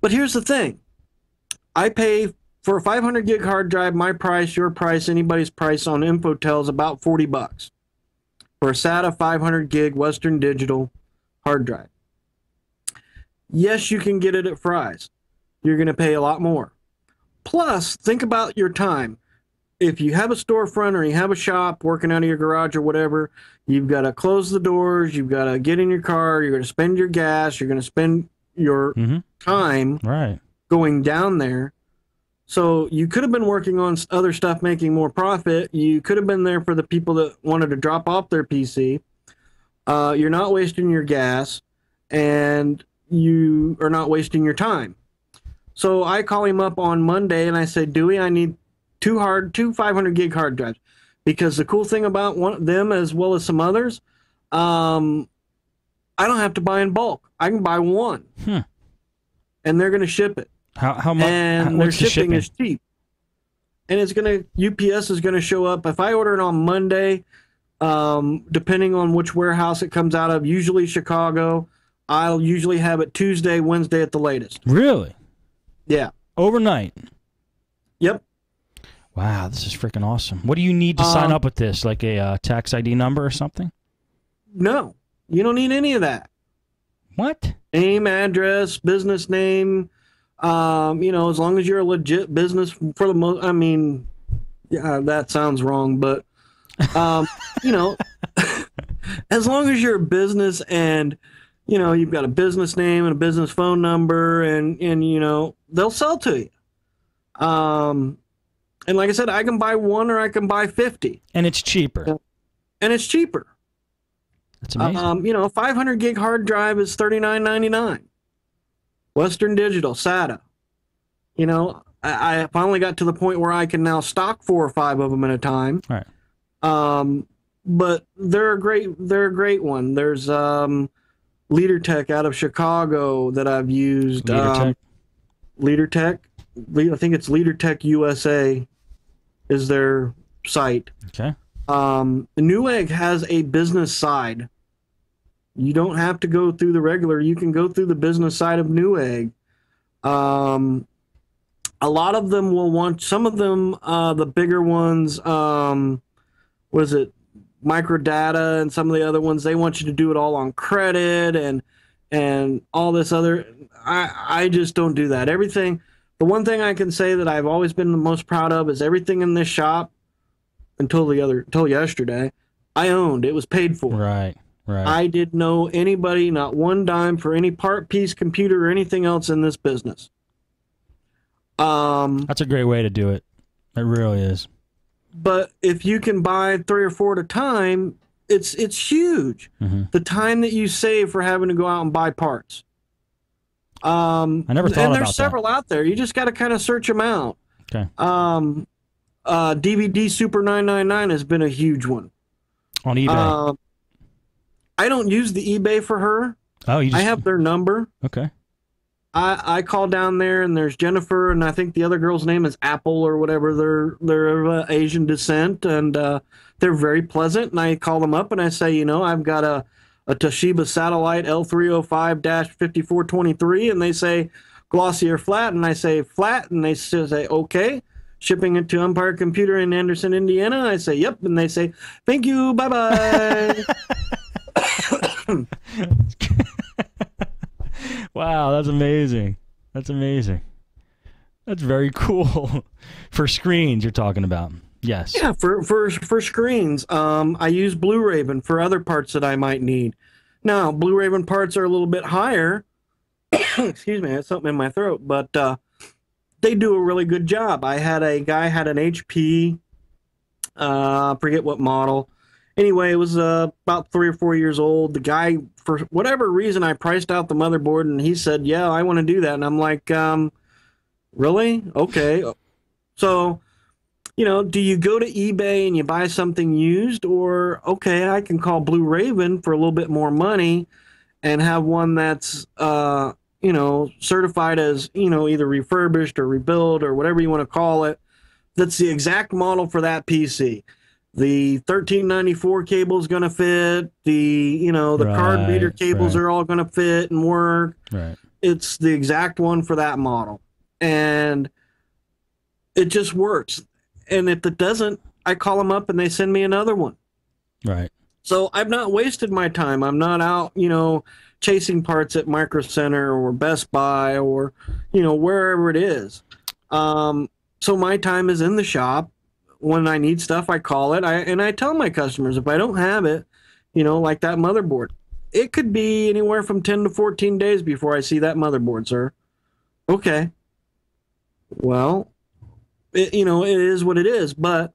here's the thing. I pay for a 500 gig hard drive, my price, your price, anybody's price on Infotel is about $40 for a SATA 500 gig Western Digital hard drive. Yes, you can get it at Fry's. You're going to pay a lot more. Plus, think about your time. If you have a storefront or you have a shop working out of your garage or whatever, you've got to close the doors, you've got to get in your car, you're going to spend your gas, you're going to spend your time going down there. So you could have been working on other stuff, making more profit. You could have been there for the people that wanted to drop off their PC. You're not wasting your gas, and you are not wasting your time. So I call him up on Monday and I say, Dewey, I need two 500 gig hard drives, because the cool thing about them as well as some others, I don't have to buy in bulk. I can buy one, and they're going to ship it. How much? And their shipping is cheap, and it's going to UPS is going to show up if I order it on Monday. Depending on which warehouse it comes out of, usually Chicago. I'll usually have it Tuesday, Wednesday at the latest. Really? Yeah. Overnight. Yep. Wow, this is freaking awesome. What do you need to sign up with this? Like a tax ID number or something? No, you don't need any of that. What? Name, address, business name. You know, as long as you're a legit business for the most, I mean, Yeah, that sounds wrong, but you know, as long as you're a business and you've got a business name and a business phone number, and they'll sell to you. And like I said, I can buy one or I can buy 50, and it's cheaper. And it's cheaper. That's amazing. A 500 gig hard drive is $39.99. Western Digital, SATA. I finally got to the point where I can now stock 4 or 5 of them at a time. All right. But they're a great one. There's LeaderTech out of Chicago that I've used. LeaderTech. I think it's LeaderTech USA is their site. Okay. Newegg has a business side. You don't have to go through the regular. You can go through the business side of Newegg. A lot of them will want, some of them, the bigger ones, was it Microdata, and some of the other ones, they want you to do it all on credit and all this other. I just don't do that. Everything, the one thing I can say that I've always been the most proud of is everything in this shop until yesterday, I owned. It was paid for. Right. I didn't know anybody, not one dime for any part, piece, computer, or anything else in this business. That's a great way to do it. It really is. But if you can buy 3 or 4 at a time, it's huge. Mm-hmm. The time that you save for having to go out and buy parts. I never thought about that. And there's several out there. You just got to kind of search them out. Okay. DVD Super 999 has been a huge one. On eBay. I don't use the eBay for her. Oh, I have their number. Okay. I call down there, and there's Jennifer, and I think the other girl's name is Apple or whatever. They're of Asian descent, and they're very pleasant. And I call them up, and I say, I've got a Toshiba Satellite L305-5423, and they say glossy or flat, and I say flat, and they say okay. Shipping it to Empire Computer in Anderson, Indiana. I say yep, and they say thank you, bye bye. Wow, that's amazing. That's very cool. For screens you're talking about. Yes. Yeah, for screens. I use Blue Raven for other parts that I might need. Now, Blue Raven parts are a little bit higher. Excuse me, I had something in my throat, but they do a really good job. I had a guy had an HP, forget what model. Anyway, it was about 3 or 4 years old. The guy, for whatever reason, I priced out the motherboard, and he said, yeah, I want to do that. And I'm like, really? Okay. So, do you go to eBay and you buy something used, or, okay, I can call Blue Raven for a little bit more money and have one that's, certified as, either refurbished or rebuilt or whatever you want to call it. That's the exact model for that PC. The 1394 cable is going to fit. The card reader cables are all going to fit and work. Right. It's the exact one for that model, and it just works. And if it doesn't, I call them up and they send me another one. Right. So I've not wasted my time. I'm not out, chasing parts at Micro Center or Best Buy or, wherever it is. So my time is in the shop. When I need stuff, I call it. I tell my customers, if I don't have it, like that motherboard, it could be anywhere from 10 to 14 days before I see that motherboard, sir. Okay. Well, it is what it is. But,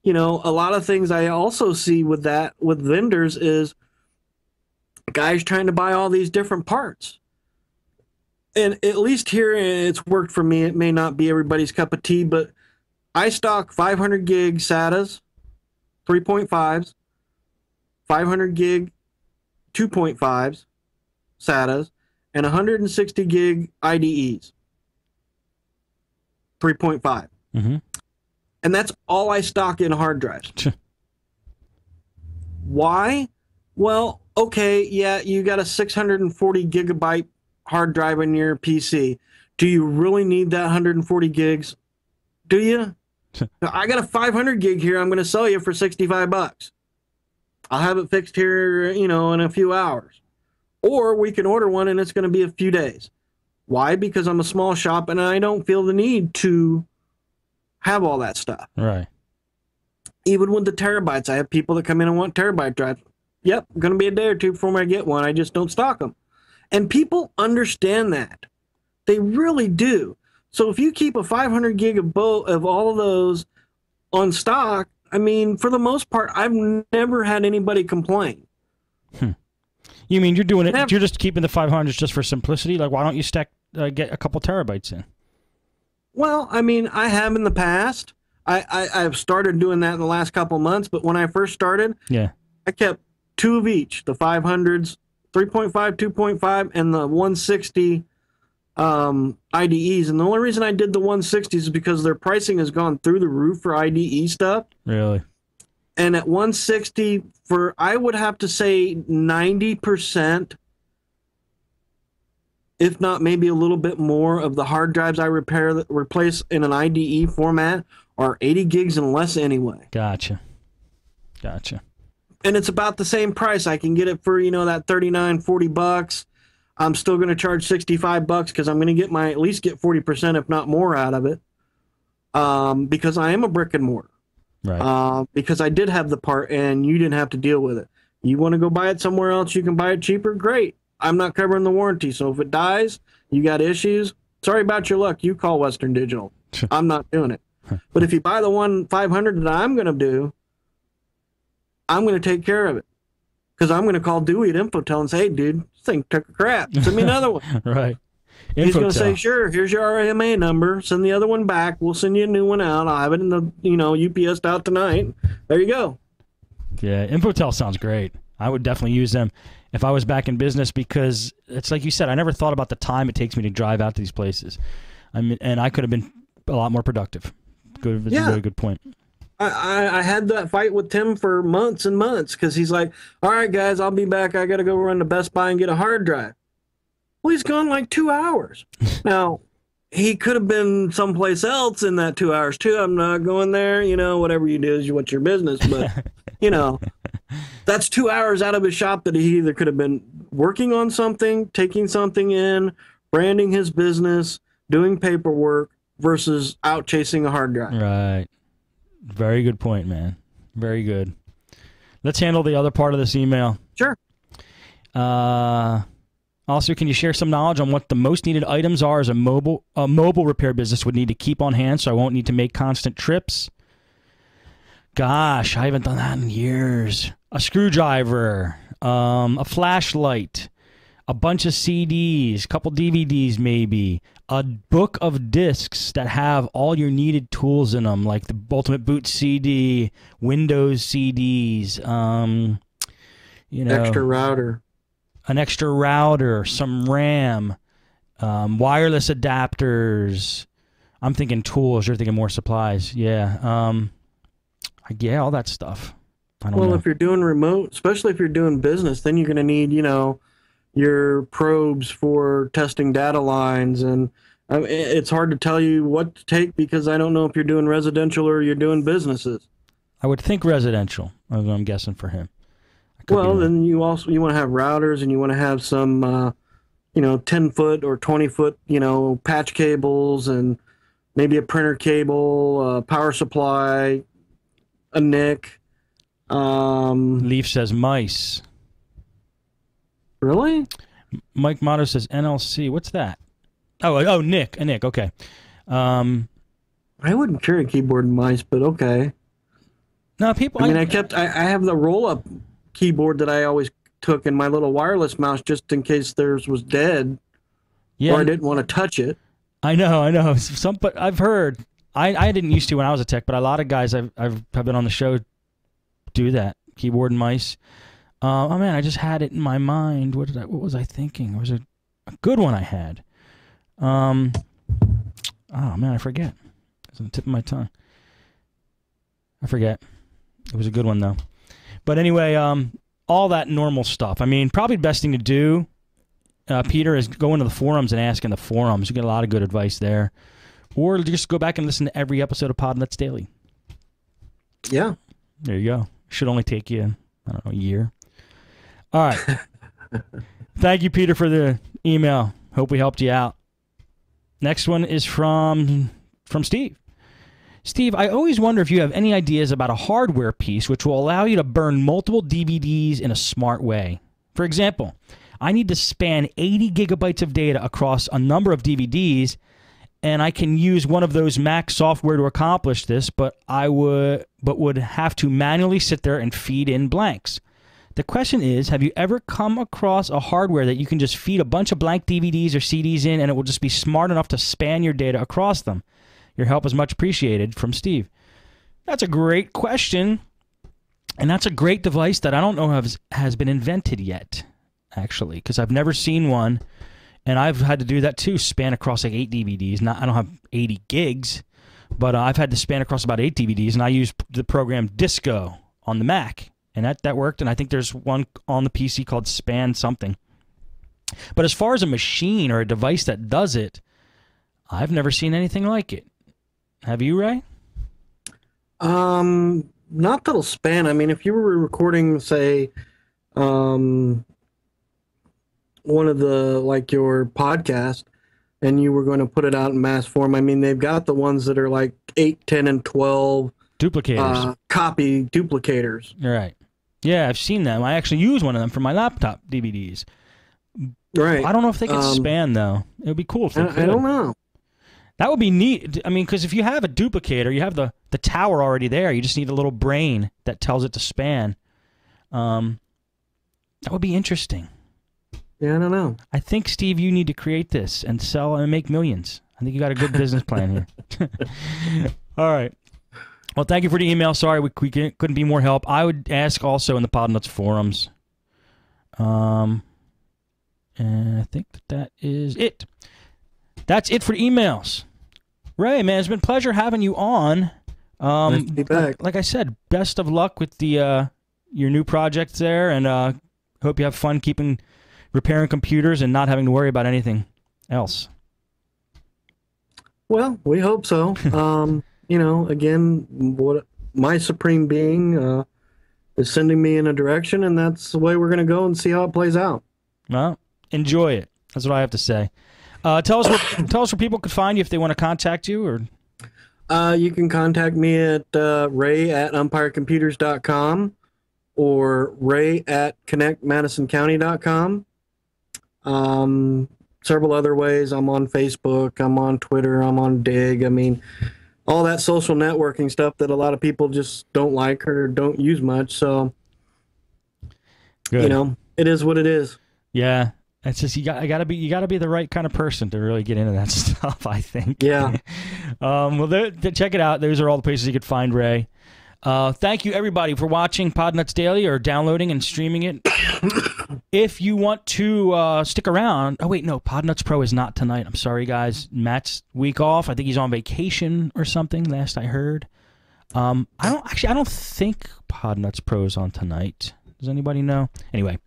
a lot of things I also see with vendors is guys trying to buy all these different parts. And at least here, it's worked for me. It may not be everybody's cup of tea, but I stock 500 gig SATAs, 3.5s, 500 gig 2.5s SATAs, and 160 gig IDEs, 3.5. Mm-hmm. And that's all I stock in hard drives. Why? Well, okay, yeah, you got a 640 gigabyte hard drive in your PC. Do you really need that 140 gigs? Do you? I got a 500 gig here I'm going to sell you for $65. I'll have it fixed here, in a few hours. Or we can order one and it's going to be a few days. Why? Because I'm a small shop and I don't feel the need to have all that stuff. Right. Even with the terabytes, I have people that come in and want terabyte drives. Yep, going to be a day or two before I get one. I just don't stock them. And people understand that. They really do. So if you keep a 500 gig of all of those on stock, I mean, for the most part, I've never had anybody complain. You mean you're doing it? You're just keeping the 500s just for simplicity? Like, why don't you get a couple terabytes in? Well, I mean, I have in the past. I've started doing that in the last couple of months, but when I first started, I kept 2 of each, the 500s, 3.5, 2.5, and the 160 IDEs. And the only reason I did the 160s is because their pricing has gone through the roof for IDE stuff. Really? And at 160, I would have to say 90%, if not maybe a little bit more, of the hard drives I replace in an IDE format are 80 gigs and less anyway. Gotcha. And it's about the same price. I can get it for, that $39-40. I'm still going to charge $65 because I'm going to at least get 40%, if not more, out of it. Because I am a brick and mortar. Right. Because I did have the part and you didn't have to deal with it. You want to go buy it somewhere else, you can buy it cheaper. Great. I'm not covering the warranty. So if it dies, you got issues, sorry about your luck. You call Western Digital. I'm not doing it. But if you buy the 500 that I'm going to do, I'm going to take care of it. Because I'm going to call Dewey at Infotel and say, hey, dude, this thing took a crap. Send me another one. Right. He's going to say, sure, here's your RMA number. Send the other one back. We'll send you a new one out. I'll have it in the, UPS out tonight. There you go. Yeah, Infotel sounds great. I would definitely use them if I was back in business because it's like you said, I never thought about the time it takes me to drive out to these places. And I could have been a lot more productive. Good. That's a very good point. I had that fight with Tim for months and months because he's like, all right, guys, I'll be back. I got to go run to Best Buy and get a hard drive. Well, he's gone like 2 hours. Now, he could have been someplace else in that 2 hours, too. I'm not going there. Whatever you do is what's your business. But, that's 2 hours out of his shop that he either could have been working on something, taking something in, branding his business, doing paperwork, versus out chasing a hard drive. Right. Very good point, man. Very good. Let's handle the other part of this email. Sure. Also, can you share some knowledge on what the most needed items are as a mobile repair business would need to keep on hand so I won't need to make constant trips? Gosh, I haven't done that in years. A screwdriver, a flashlight, a bunch of CDs, a couple DVDs maybe, a book of discs that have all your needed tools in them, like the Ultimate Boot CD, Windows CDs, extra router. An extra router, some RAM, wireless adapters. I'm thinking tools. You're thinking more supplies. Yeah. Yeah, all that stuff. I don't know. If you're doing remote, especially if you're doing business, then you're going to need, your probes for testing data lines. And it's hard to tell you what to take because I don't know if you're doing residential or you're doing businesses. I would think residential, I'm guessing for him. Well, then you want to have routers and you want to have some, 10-foot or 20-foot, patch cables and maybe a printer cable, power supply, a NIC. Leaf says mice. Really? Mike Motto says NLC. What's that? Oh, NIC. A NIC. Okay. I wouldn't carry a keyboard and mice, but okay. No, people. I have the roll-up keyboard that I always took in my little wireless mouse just in case theirs was dead. Yeah. Or I didn't want to touch it. I know. But I've heard. I didn't used to when I was a tech, but a lot of guys I've been on the show do that. Keyboard and mice. Oh man, I just had it in my mind. What was I thinking? It was a good one I had. Oh man, I forget. It's on the tip of my tongue. I forget. It was a good one though. But anyway, all that normal stuff. I mean, probably the best thing to do, Peter, is go into the forums and ask in the forums. You get a lot of good advice there. Or just go back and listen to every episode of Podnutz Daily. Yeah. There you go. Should only take you, I don't know, a year. All right. Thank you, Peter, for the email. Hope we helped you out. Next one is from Steve. Steve, I always wonder if you have any ideas about a hardware piece which will allow you to burn multiple DVDs in a smart way. For example, I need to span 80 gigabytes of data across a number of DVDs, and I can use one of those Mac software to accomplish this, but would have to manually sit there and feed in blanks. The question is, have you ever come across a hardware that you can just feed a bunch of blank DVDs or CDs in and it will just be smart enough to span your data across them? Your help is much appreciated, from Steve. That's a great question, and that's a great device that I don't know has been invented yet, actually, because I've never seen one, and I've had to do that too, span across like 8 DVDs. I don't have 80 gigs, but I've had to span across about 8 DVDs, and I use the program Disco on the Mac, and that worked, and I think there's one on the PC called Span something. But as far as a machine or a device that does it, I've never seen anything like it. Have you, Ray? Not that'll span. I mean, if you were recording, say, one of the, like your podcast, and you were going to put it out in mass form, I mean, they've got the ones that are like 8, 10, and 12 duplicators, copy duplicators. Right. Yeah, I've seen them. I actually use one of them for my laptop DVDs. Right. I don't know if they could span, though. It would be cool if they could. I don't know. That would be neat. I mean, because if you have a duplicator, you have the tower already there. You just need a little brain that tells it to span. That would be interesting. Yeah, I don't know. I think, Steve, you need to create this and sell and make millions. I think you got a good business plan here. All right. Well, thank you for the email. Sorry we couldn't be more help. I would ask also in the Podnutz forums. And I think that is it. That's it for emails. Ray, man, it's been a pleasure having you on. Nice to be back. Like I said, best of luck with the your new projects there, and hope you have fun repairing computers and not having to worry about anything else. Well, we hope so. You know, again, what my supreme being is sending me in a direction, and that's the way we're going to go and see how it plays out. Well, enjoy it. That's what I have to say. Tell us where people could find you if they want to contact you. Or you can contact me at ray@umpirecomputers.com or ray@connectmadisoncounty.com. Several other ways. I'm on Facebook. I'm on Twitter. I'm on Dig. I mean, all that social networking stuff that a lot of people just don't like or don't use much. So, good. You know, it is what it is. Yeah. It's just you gotta be the right kind of person to really get into that stuff, I think. Yeah. Well, check it out. Those are all the places you could find Ray. Thank you everybody for watching Podnutz Daily or downloading and streaming it. If you want to stick around, oh wait, no, Podnutz Pro is not tonight. I'm sorry, guys. Matt's week off. I think he's on vacation or something. Last I heard. I don't think Podnutz Pro is on tonight. Does anybody know? Anyway.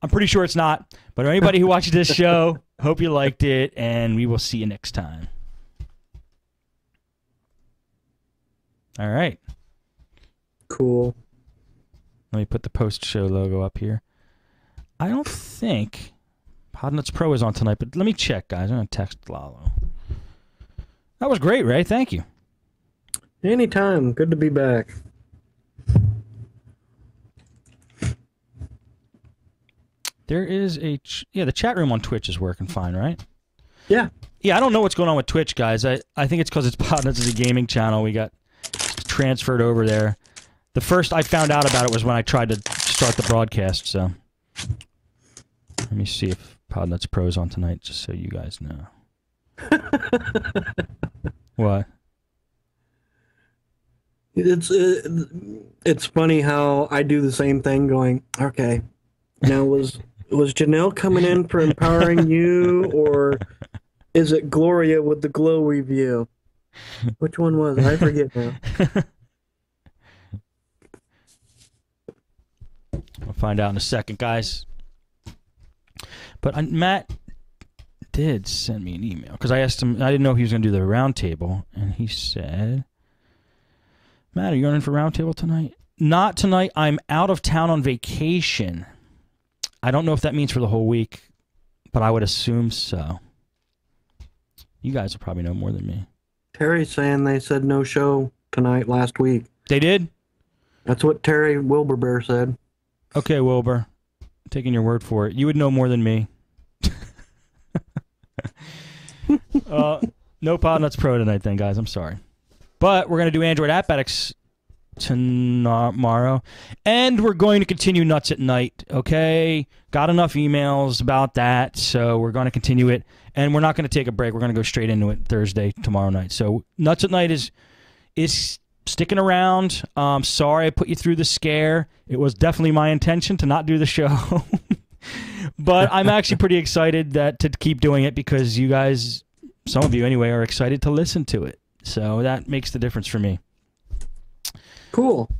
I'm pretty sure it's not, but anybody who watches this show, hope you liked it, and we will see you next time. All right. Cool. Let me put the post-show logo up here. I don't think Podnutz Pro is on tonight, but let me check, guys. I'm going to text Lalo. That was great, Ray. Thank you. Anytime. Good to be back. There is the chat room on Twitch is working fine, right? Yeah. Yeah, I don't know what's going on with Twitch, guys. I think it's because it's Podnutz is a gaming channel. We got transferred over there. The first I found out about it was when I tried to start the broadcast, so. Let me see if Podnutz Pro is on tonight, just so you guys know. What? It's funny how I do the same thing going, okay, now was Janelle coming in for empowering you, or is it Gloria with the glow review? Which one was it? I forget now. We'll find out in a second, guys. But Matt did send me an email because I asked him. I didn't know if he was going to do the roundtable, and he said, "Matt, are you in for roundtable tonight?" Not tonight. I'm out of town on vacation. I don't know if that means for the whole week, but I would assume so. You guys will probably know more than me. Terry's saying they said no show tonight last week. They did? That's what Terry Wilbur said. Okay, Wilbur. Taking your word for it. You would know more than me. No Podnutz Pro tonight then, guys. I'm sorry. But we're going to do Android App Addicts tomorrow. And we're going to continue Nuts at Night, okay? Got enough emails about that, so we're going to continue it. And we're not going to take a break. We're going to go straight into it Thursday, tomorrow night. So Nuts at Night is sticking around. Sorry I put you through the scare. It was definitely my intention to not do the show. But I'm actually pretty excited to keep doing it because you guys, some of you anyway, are excited to listen to it. So that makes the difference for me. Cool.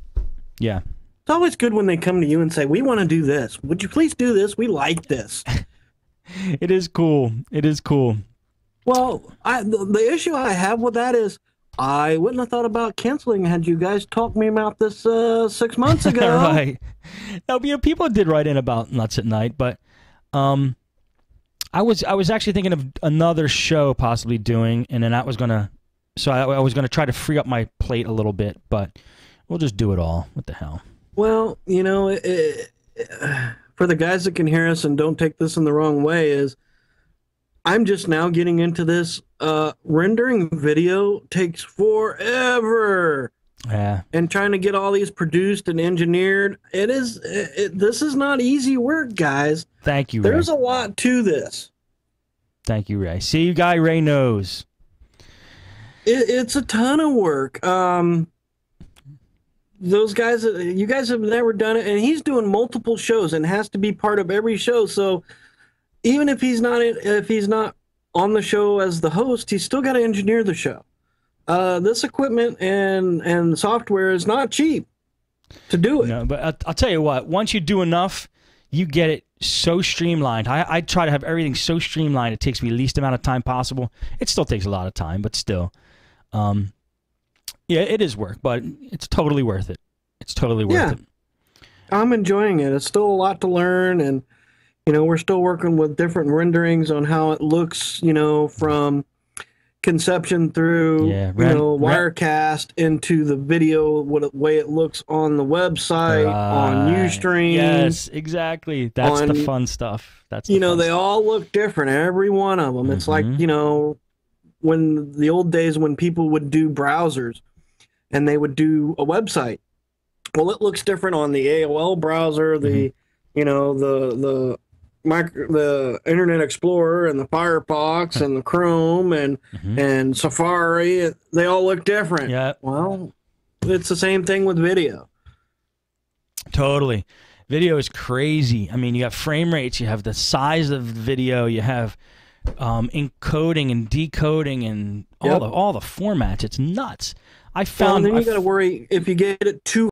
Yeah. It's always good when they come to you and say, we want to do this. Would you please do this? We like this. It is cool. It is cool. Well, the issue I have with that is I wouldn't have thought about canceling had you guys talked me about this 6 months ago. Right. Now, people did write in about Nuts at Night, but I was actually thinking of another show possibly doing, and then I was gonna try to free up my plate a little bit, but we'll just do it all. What the hell? Well, you know, for the guys that can hear us and don't take this in the wrong way, is I'm just now getting into this. Rendering video takes forever. Yeah. And trying to get all these produced and engineered, this is not easy work, guys. Thank you, Ray. There's a lot to this. Thank you, Ray. See, you guy Ray knows. It's a ton of work. Those guys, you guys have never done it, and he's doing multiple shows and has to be part of every show. So even if he's not on the show as the host, he's still got to engineer the show. This equipment and software is not cheap to do it. No, but I'll tell you what. Once you do enough, you get it so streamlined. I try to have everything so streamlined it takes me the least amount of time possible. It still takes a lot of time, but still. Yeah, it is work, but it's totally worth it. It's totally worth it. I'm enjoying it. It's still a lot to learn, and we're still working with different renderings on how it looks, from conception through, Wirecast into the video, way it looks on the website, on Ustream. Yes, exactly. That's the fun stuff. That's the fun they stuff. all look different, every one of them. Mm-hmm. It's like, when the old days when people would do browsers and they would do a website. Well, it looks different on the AOL browser, the the Internet Explorer and the Firefox and the Chrome and Safari. They all look different. Yeah. Well, it's the same thing with video. Totally. Video is crazy. I mean, you have frame rates, you have the size of the video, you have encoding and decoding and all the formats. It's nuts. I found. And then you got to worry if you get it too